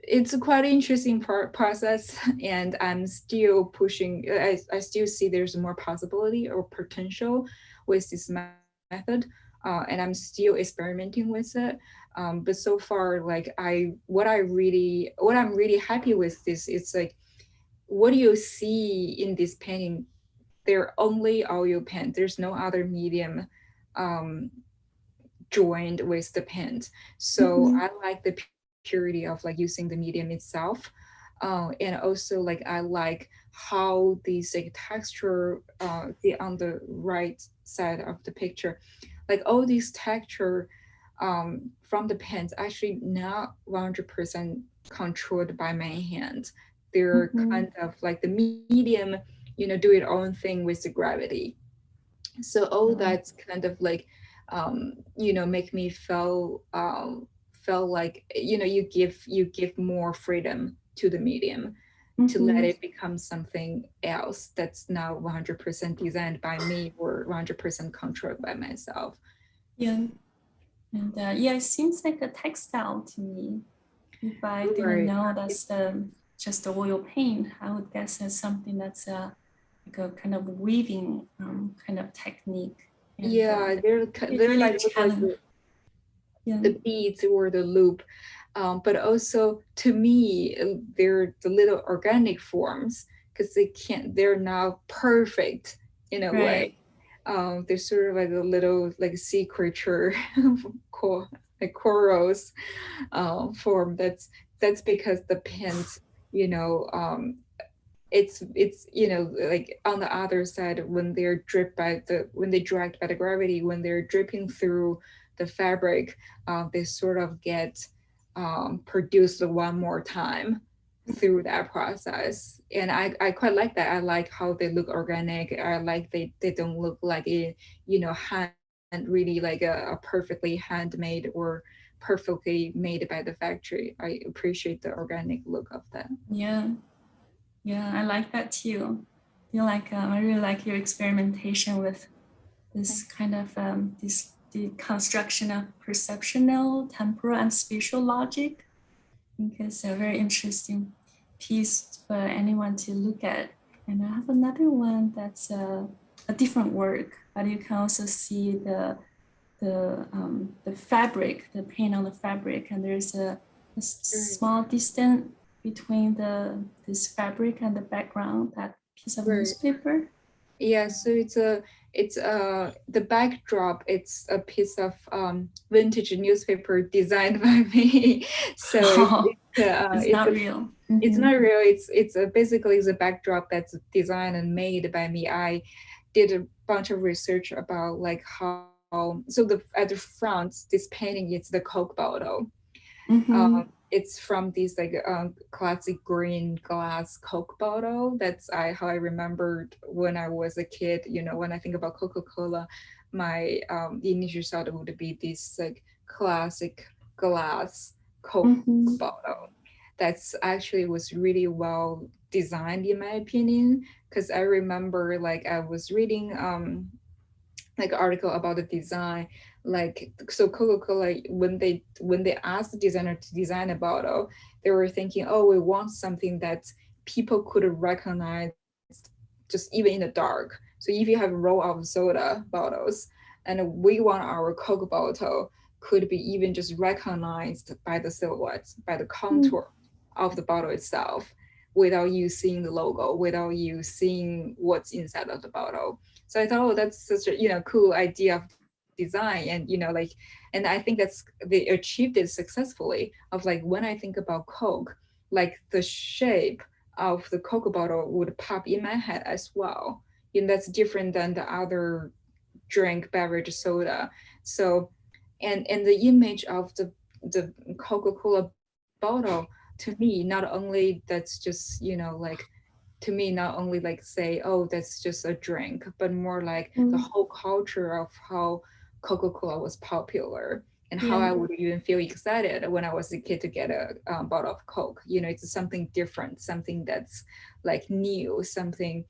It's a quite interesting process, and I'm still pushing. I still see there's more possibility or potential with this method, and I'm still experimenting with it. But so far, like what I'm really happy with this, it's like what do you see in this painting? They're only oil paint. There's no other medium um, joined with the paint. So Mm-hmm. I like the purity of like using the medium itself. And also like I like how these like texture the on the right side of the picture, like all these texture from the pens actually not 100% controlled by my hand. They're Mm-hmm. kind of like the medium, do its own thing with the gravity. So all Wow. that's kind of like make me feel like you give more freedom to the medium to let Mm-hmm. it become something else that's not 100% designed by me or 100% controlled by myself. Yeah. And yeah, it seems like a textile to me. If I didn't Right. know that's just the oil paint, I would guess that's something that's like a kind of weaving kind of technique. And Yeah, it they're really like look like challenge. Yeah, the beads or the loop, but also to me they're the little organic forms because they're now perfect in a way. right. They're sort of like a little like sea creature, cor- like corals form. That's because the pins, you know, it's like on the other side when they're dripped by the when they dragged by the gravity, when they're dripping through the fabric, they sort of get produced one more time through that process. And I quite like that. I like how they look organic. I like they don't look like a hand really like a perfectly handmade or perfectly made by the factory. I appreciate the organic look of that. Yeah, yeah, I like that too. I really like your experimentation with this kind of this the construction of perceptional, temporal, and spatial logic. I think it's a very interesting piece for anyone to look at. And I have another one that's a different work, but you can also see the fabric, the paint on the fabric, and there's a Right. small distance between the this fabric and the background, that piece of Right. newspaper. Yeah, so it's the backdrop. It's a piece of vintage newspaper designed by me. So Oh, it's it's not a real. it's Mm-hmm. not real. It's basically the backdrop that's designed and made by me. I did a bunch of research about like how so the at the front this painting it's the Coke bottle. Mm-hmm. It's from these like classic green glass Coke bottle. That's how I remembered when I was a kid. When I think about Coca-Cola, my initial thought would be this like classic glass Coke Mm-hmm. bottle. That's actually was really well designed in my opinion, because I remember like I was reading like article about the design, like so Coca-Cola when they asked the designer to design a bottle, they were thinking, oh, we want something that people could recognize just even in the dark. So if you have a row of soda bottles and we want our Coke bottle could be even just recognized by the silhouette, by the contour of the bottle itself, without you seeing the logo, without you seeing what's inside of the bottle. So I thought, oh, that's such a cool idea of design, and I think they achieved it successfully. Of like when I think about Coke, like the shape of the Coke bottle would pop in my head as well. That's different than the other drink beverage soda. So, and the image of the Coca-Cola bottle to me, not only that's just to me not only like say, oh, that's just a drink, but more like the Mm-hmm. whole culture of how Coca-Cola was popular, and how Yeah. I would even feel excited when I was a kid to get a bottle of Coke. It's something different, something that's like new, something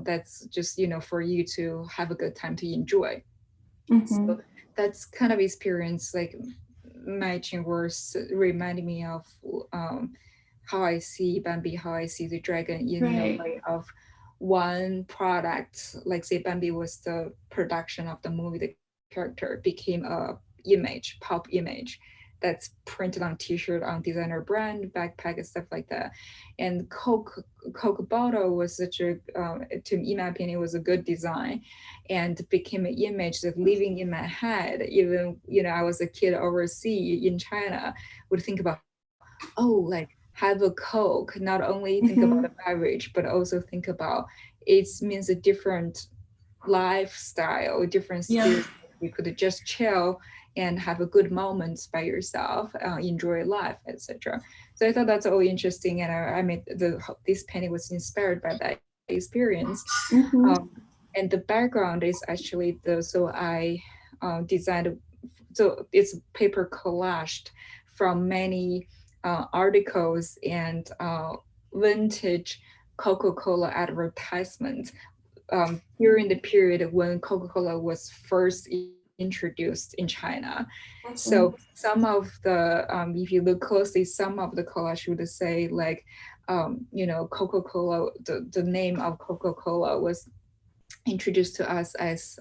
that's just for you to have a good time to enjoy. Mm-hmm. So that's kind of experience like matching words reminding me of um, how I see Bambi, how I see the dragon in a Right. way of one product. Like say Bambi was the production of the movie, the character became a image, pop image that's printed on t-shirt, on designer brand, backpack and stuff like that. And Coke bottle was such a in my opinion, was a good design, and became an image that living in my head. Even I was a kid overseas in China, would think about, oh, like have a Coke, not only think about a Mm-hmm. beverage, but also think about it means a different lifestyle, different Yeah. spirit. You could just chill and have a good moment by yourself, enjoy life, etc. So I thought that's all interesting, and I made this painting was inspired by that experience. Um, Mm-hmm. and the background is actually so I designed, so it's paper collaged from many articles and vintage Coca-Cola advertisements during the period when Coca-Cola was first introduced in China. So some of the, if you look closely, some of the collage would say like, Coca-Cola, the name of Coca-Cola was introduced to us as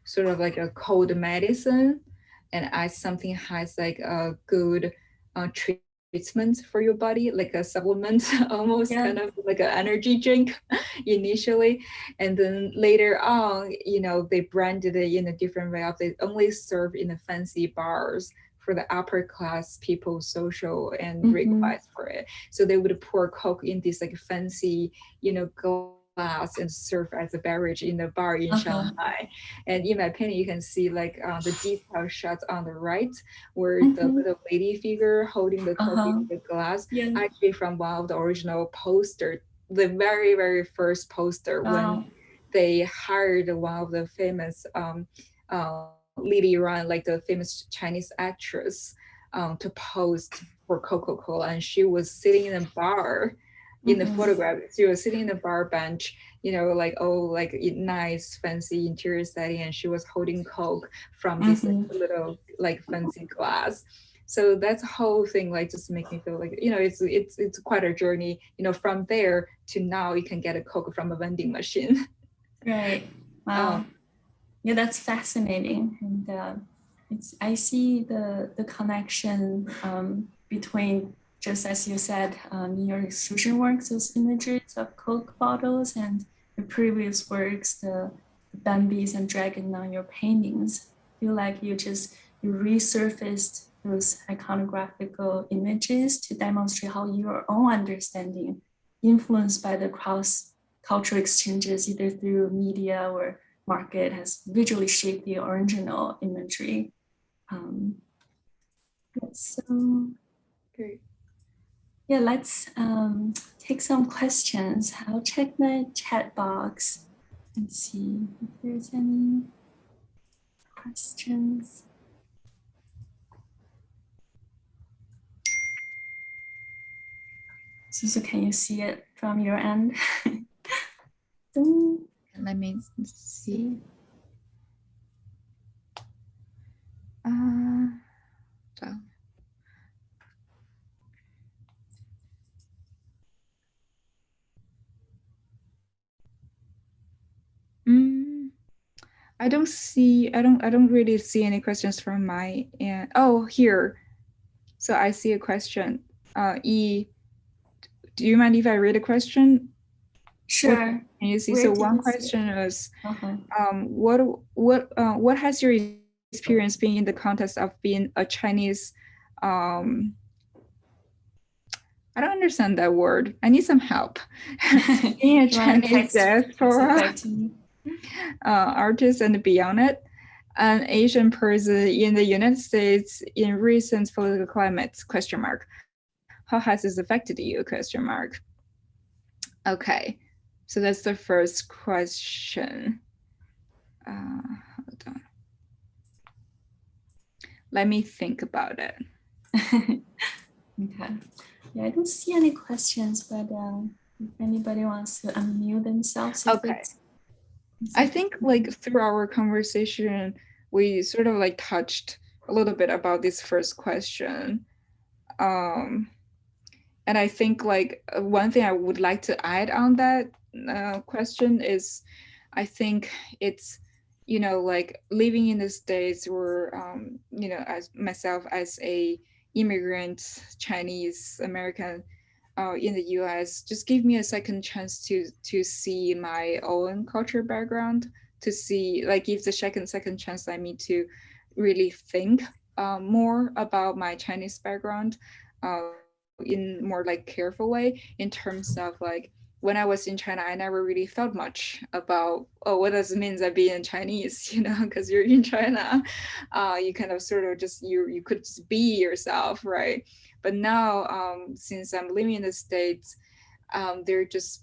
sort of like a cold medicine, and as something has like a good treatment for your body, like a supplement, almost kind of like an energy drink initially. And then later on, they branded it in a different way of they only serve in the fancy bars for the upper class people, social and request for it. So they would pour Coke in this like fancy, glass and serve as a beverage in the bar in Shanghai. And in my opinion, you can see like the detail shots on the right, where the little lady figure holding the Coke in the glass, actually from one of the original poster, the very, very first poster when they hired one of the famous Lily Yuan, like the famous Chinese actress, to pose for Coca-Cola, and she was sitting in a bar. In the photograph, she was sitting in a bar bench, like nice fancy interior setting, and she was holding Coke from this little like fancy glass. So that's the whole thing, like just make me feel like it's quite a journey. From there to now, you can get a Coke from a vending machine. Right. Wow. Yeah, that's fascinating, and I see the connection between, just as you said, in your extrusion works, those images of Coke bottles, and the previous works, the Bambis and dragon on your paintings. I feel like you resurfaced those iconographical images to demonstrate how your own understanding, influenced by the cross-cultural exchanges, either through media or market, has visually shaped the original imagery. So great. Yeah, let's take some questions. I'll check my chat box and see if there's any questions. Susu, can you see it from your end? Let me see. I don't really see any questions from my end. Oh, here. So I see a question. E, do you mind if I read a question? Sure. Can you see? So one question is, what has your experience been in the context of being a Chinese? I don't understand that word. I need some help. Being a Chinese diaspora artist and beyond it, an Asian person in the United States in recent political climates, ? How has this affected you, ? Okay, so that's the first question. Hold on. Let me think about it. Okay. Yeah, I don't see any questions, but if anybody wants to unmute themselves. Okay. I think like through our conversation, we sort of like touched a little bit about this first question. And I think like one thing I would like to add on that question is, I think it's, like living in the States or, as myself as a immigrant Chinese American in the US, just give me a second chance to see my own culture background, to see like give the second chance I need to really think more about my Chinese background in more like careful way, in terms of like when I was in China, I never really thought much about, what does it mean that being Chinese, because you're in China, you kind of sort of just, you could just be yourself, right? But now, since I'm living in the States, there's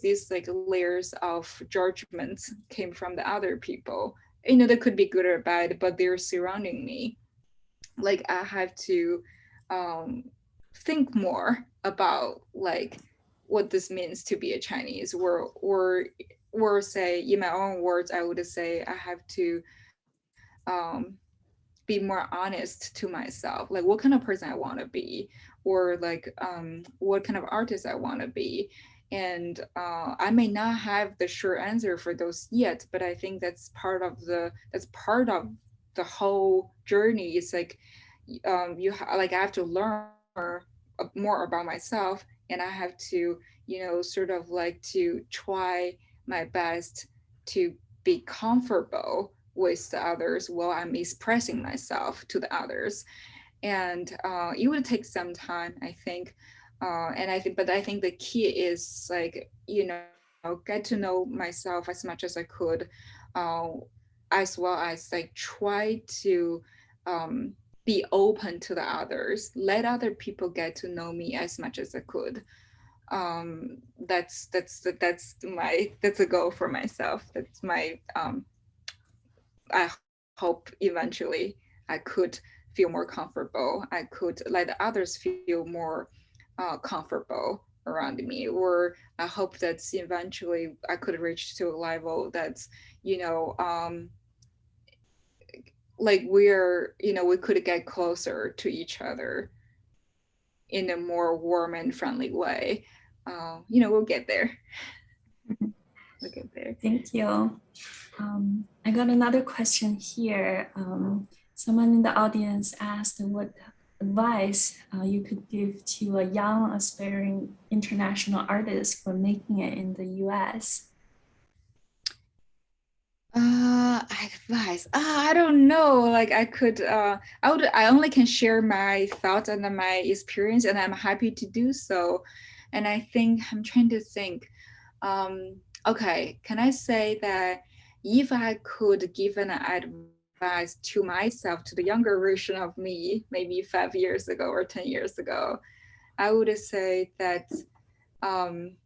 these like layers of judgment came from the other people, that could be good or bad, but they're surrounding me. Like I have to think more about like what this means to be a Chinese, or say in my own words, I would say I have to be more honest to myself, like what kind of person I want to be, or like what kind of artist I want to be. And I may not have the sure answer for those yet, but I think that's part of the whole journey. It's like like I have to learn more about myself, and I have to, sort of like to try my best to be comfortable with the others while I'm expressing myself to the others. And it would take some time, I think. But I think the key is like, get to know myself as much as I could, uh, as well as like try to um, be open to the others, let other people get to know me as much as I could. That's a goal for myself. That's my I hope eventually I could feel more comfortable. I could let others feel more comfortable around me, or I hope that eventually I could reach to a level that's, you know, um, like we could get closer to each other in a more warm and friendly way. We'll get there. We'll get there. Thank you. I got another question here. Someone in the audience asked what advice you could give to a young aspiring international artist for making it in the US. Advice. I don't know. Like I only can share my thoughts and my experience, and I'm happy to do so. And I think I'm trying to think. Okay, can I say that if I could give an advice to myself, to the younger version of me, maybe 5 years ago or 10 years ago, I would say that um,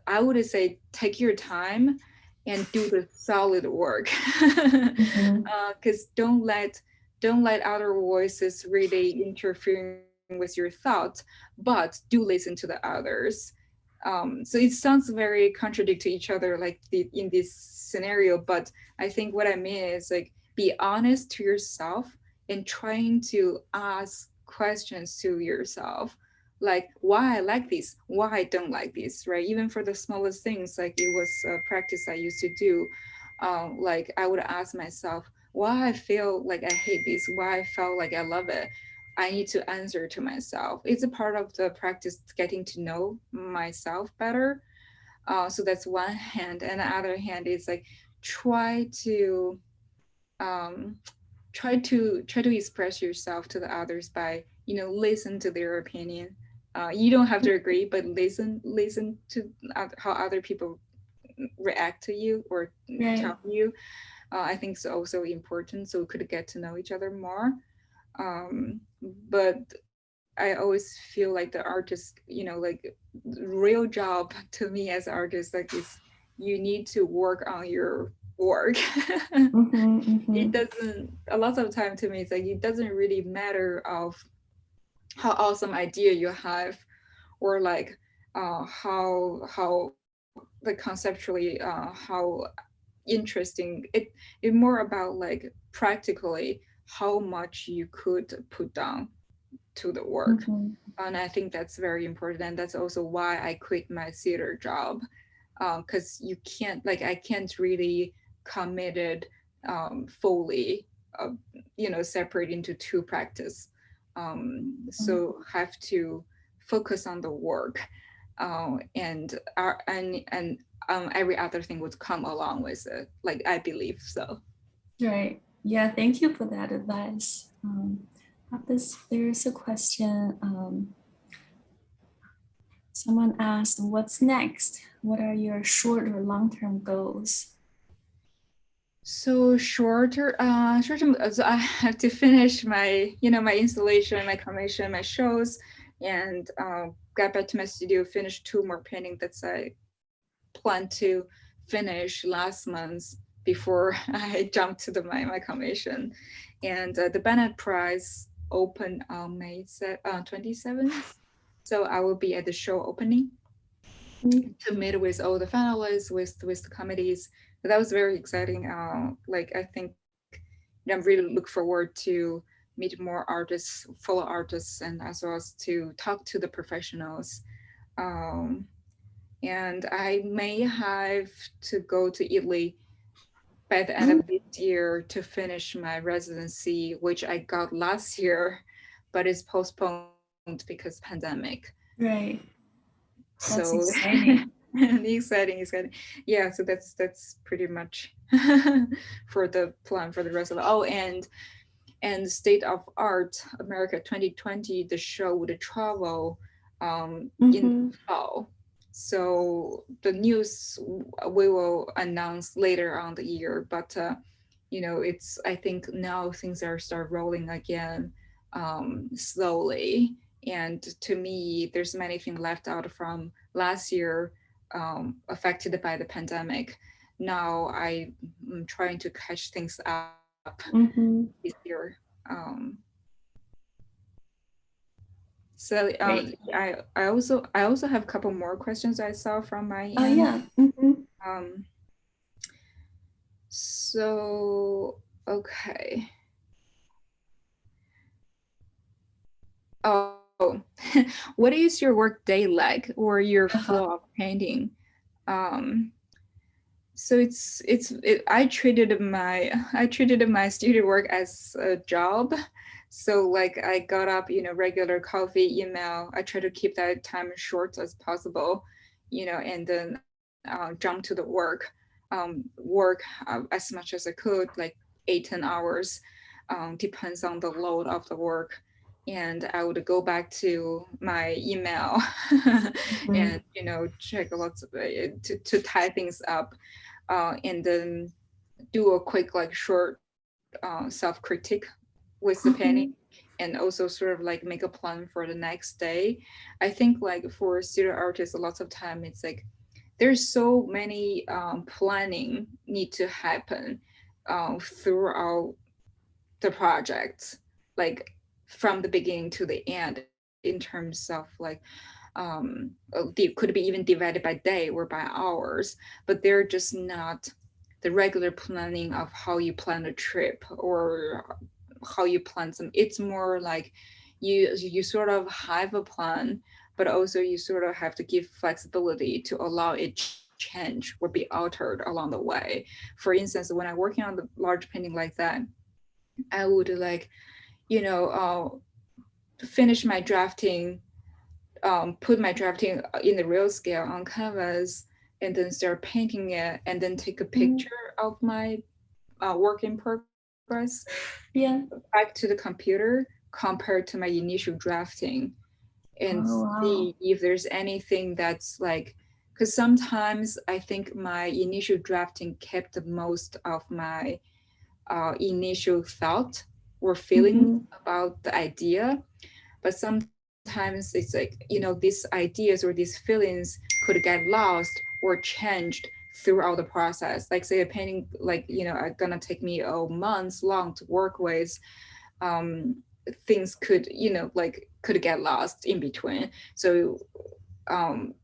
I would say take your time and do the solid work. Mhm. Because don't let other voices really interfering with your thoughts, but do listen to the others. So it sounds very contradict to each other, like in this scenario, but I think what I mean is like be honest to yourself and trying to ask questions to yourself, like why I like this, why I don't like this, right? Even for the smallest things, like it was a practice I used to do. Like I would ask myself why I feel like I hate this, why I felt like I love it. I need to answer to myself. It's a part of the practice getting to know myself better. So that's one hand, and the other hand is like try to um, try to express yourself to the others by listen to their opinion. You don't have to agree, but listen to how other people react to you or tell Right. you. I think it's also important, so we could get to know each other more. um, but I always feel like the artist, like real job to me as an artist, like is you need to work on your work. Mhm, It mhm. doesn't a lot of time to me it's like it doesn't really matter of how awesome idea you have, or like how like conceptually how interesting it more about like practically how much you could put down to the work. Mhm. And I think that's very important, and that's also why I quit my theater job, because you can't like I can't really committed fully separate into two practice. So have to focus on the work, and every other thing would come along with it, like I believe so. Right. Yeah, thank you for that advice. There's a question. Someone asked, what's next? What are your short or long-term goals? So short term. So I have to finish my installation, my commission, my shows, and get back to my studio. Finish two more painting that's I plan to finish last month before I jumped to my commission, and the Bennett Prize opened on May 27th. So I will be at the show opening to meet with all the finalists, with the committees. That was very exciting. Like I think I'm really look forward to meet more artists, fellow artists, and as well as to talk to the professionals. Um, and I may have to go to Italy by the end Mm, of this year to finish my residency, which I got last year, but is postponed because pandemic. right. So That's exciting. exciting. Yeah, so that's pretty much for the plan for the rest of the, oh, and State of Art America 2020, the show would travel in the Mm-hmm. fall. So the news we will announce later on the year, but it's, I think now things are start rolling again, slowly. And to me, there's many things left out from last year, affected by the pandemic. Now I'm trying to catch things up Mm-hmm. this year. Um, so Great. I also have a couple more questions I saw from my Oh end. yeah. Mm-hmm. Um, so okay. Oh, what is your work day like, or your flow Uh-huh. of painting? Um, so I treated my studio work as a job. So like I got up, regular coffee, email. I try to keep that time short as possible, and then jump to the work as much as I could, like 8-10 hours, depends on the load of the work. And I would go back to my email Mm-hmm. and check lots of to tie things up, and then do a quick like short self-critique with the painting, Mm-hmm. and also sort of like make a plan for the next day. I think like for studio artists, a lot of time it's like there's so many planning need to happen throughout the project, like from the beginning to the end, in terms of like could be even divided by day or by hours, but they're just not the regular planning of how you plan a trip or how you plan some. It's more like you sort of have a plan, but also you sort of have to give flexibility to allow it change or be altered along the way. For instance, when I'm working on the large painting like that, I would like, you know finish my drafting, put my drafting in the real scale on canvas, and then start painting it, and then take a Mm-hmm. picture of my work in progress Yeah. back to the computer compared to my initial drafting, and Oh see wow. if there's anything that's like, because sometimes I think my initial drafting kept the most of my initial thought or feelings Mm-hmm. about the idea. But sometimes it's like, these ideas or these feelings could get lost or changed throughout the process. Like say a painting, like, are gonna take me a months long to work with. um, Things could, like could get lost in between. So um,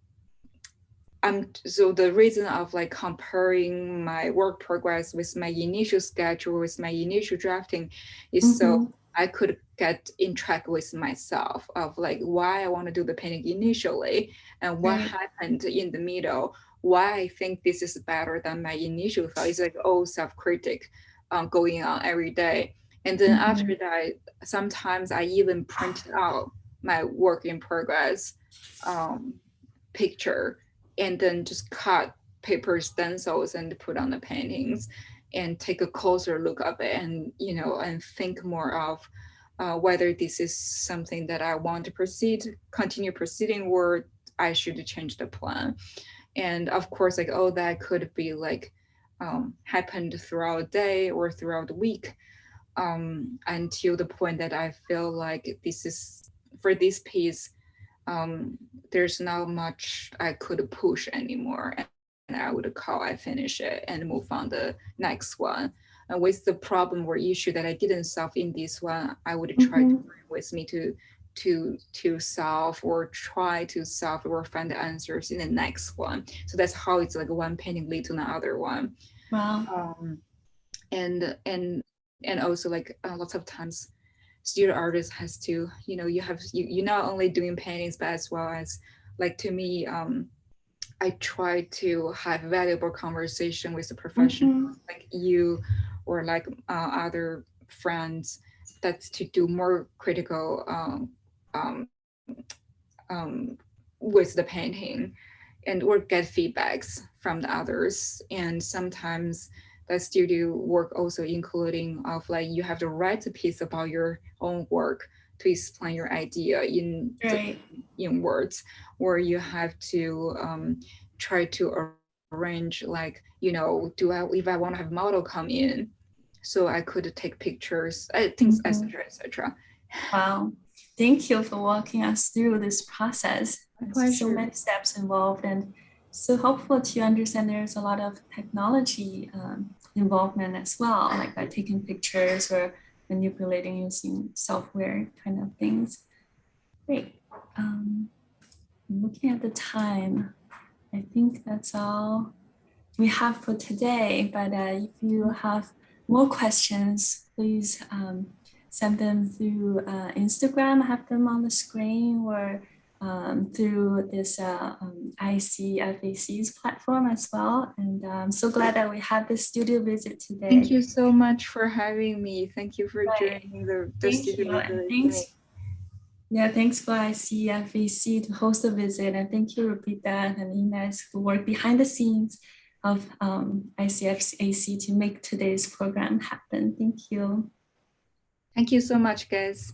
so the reason of like comparing my work progress with my initial sketch or with my initial drafting is so Mm-hmm. I could get in track with myself of like why I want to do the painting initially and what Right. happened in the middle, why I think this is better than my initial thought. It's like, oh, self-critic going on every day. And then Mm-hmm. after that, sometimes I even print out my work in progress um, picture, and then just cut paper stencils and put on the paintings and take a closer look of it, and and think more of whether this is something that I want to continue proceeding, or I should change the plan. And of course, like, oh, that could be like happened throughout the day or throughout the week, until the point that I feel like this is for this piece, there's not much I could push anymore, and I would call I finish it and move on the next one. With the problem or issue that I didn't solve in this one, I would try to Mm-hmm. bring with me to solve or try to solve or find the answers in the next one. So that's how it's like one painting lead to another one. Wow. Um, and and also like lots of times studio artist has to, you not only doing paintings, but as well as like to me, I try to have valuable conversation with the professionals like you or like other friends, that's to do more critical um, um, with the painting and or get feedbacks from the others. And sometimes the studio work also including of like you have to write a piece about your own work to explain your idea Right. in words, or you have to try to arrange like, do I, if I want to have model come in, so I could take pictures, things, etc., etc. Wow. Thank you for walking us through this process. My There's so pleasure. many steps involved and so helpful to understand there's a lot of technology involvement as well, like by taking pictures or manipulating using software kind of things. Great. Looking at the time, I think that's all we have for today. But if you have more questions, please send them through Instagram, have them on the screen, or through this ICFAC's platform as well. And I'm so glad that we had this studio visit today. Thank you so much for having me. Thank you for Right. joining the Thank studio you. visit And with thanks. me. Yeah, thanks for ICFAC to host the visit. And thank you, Rupita and Ines, who work behind the scenes of ICFAC to make today's program happen. Thank you. Thank you so much, guys.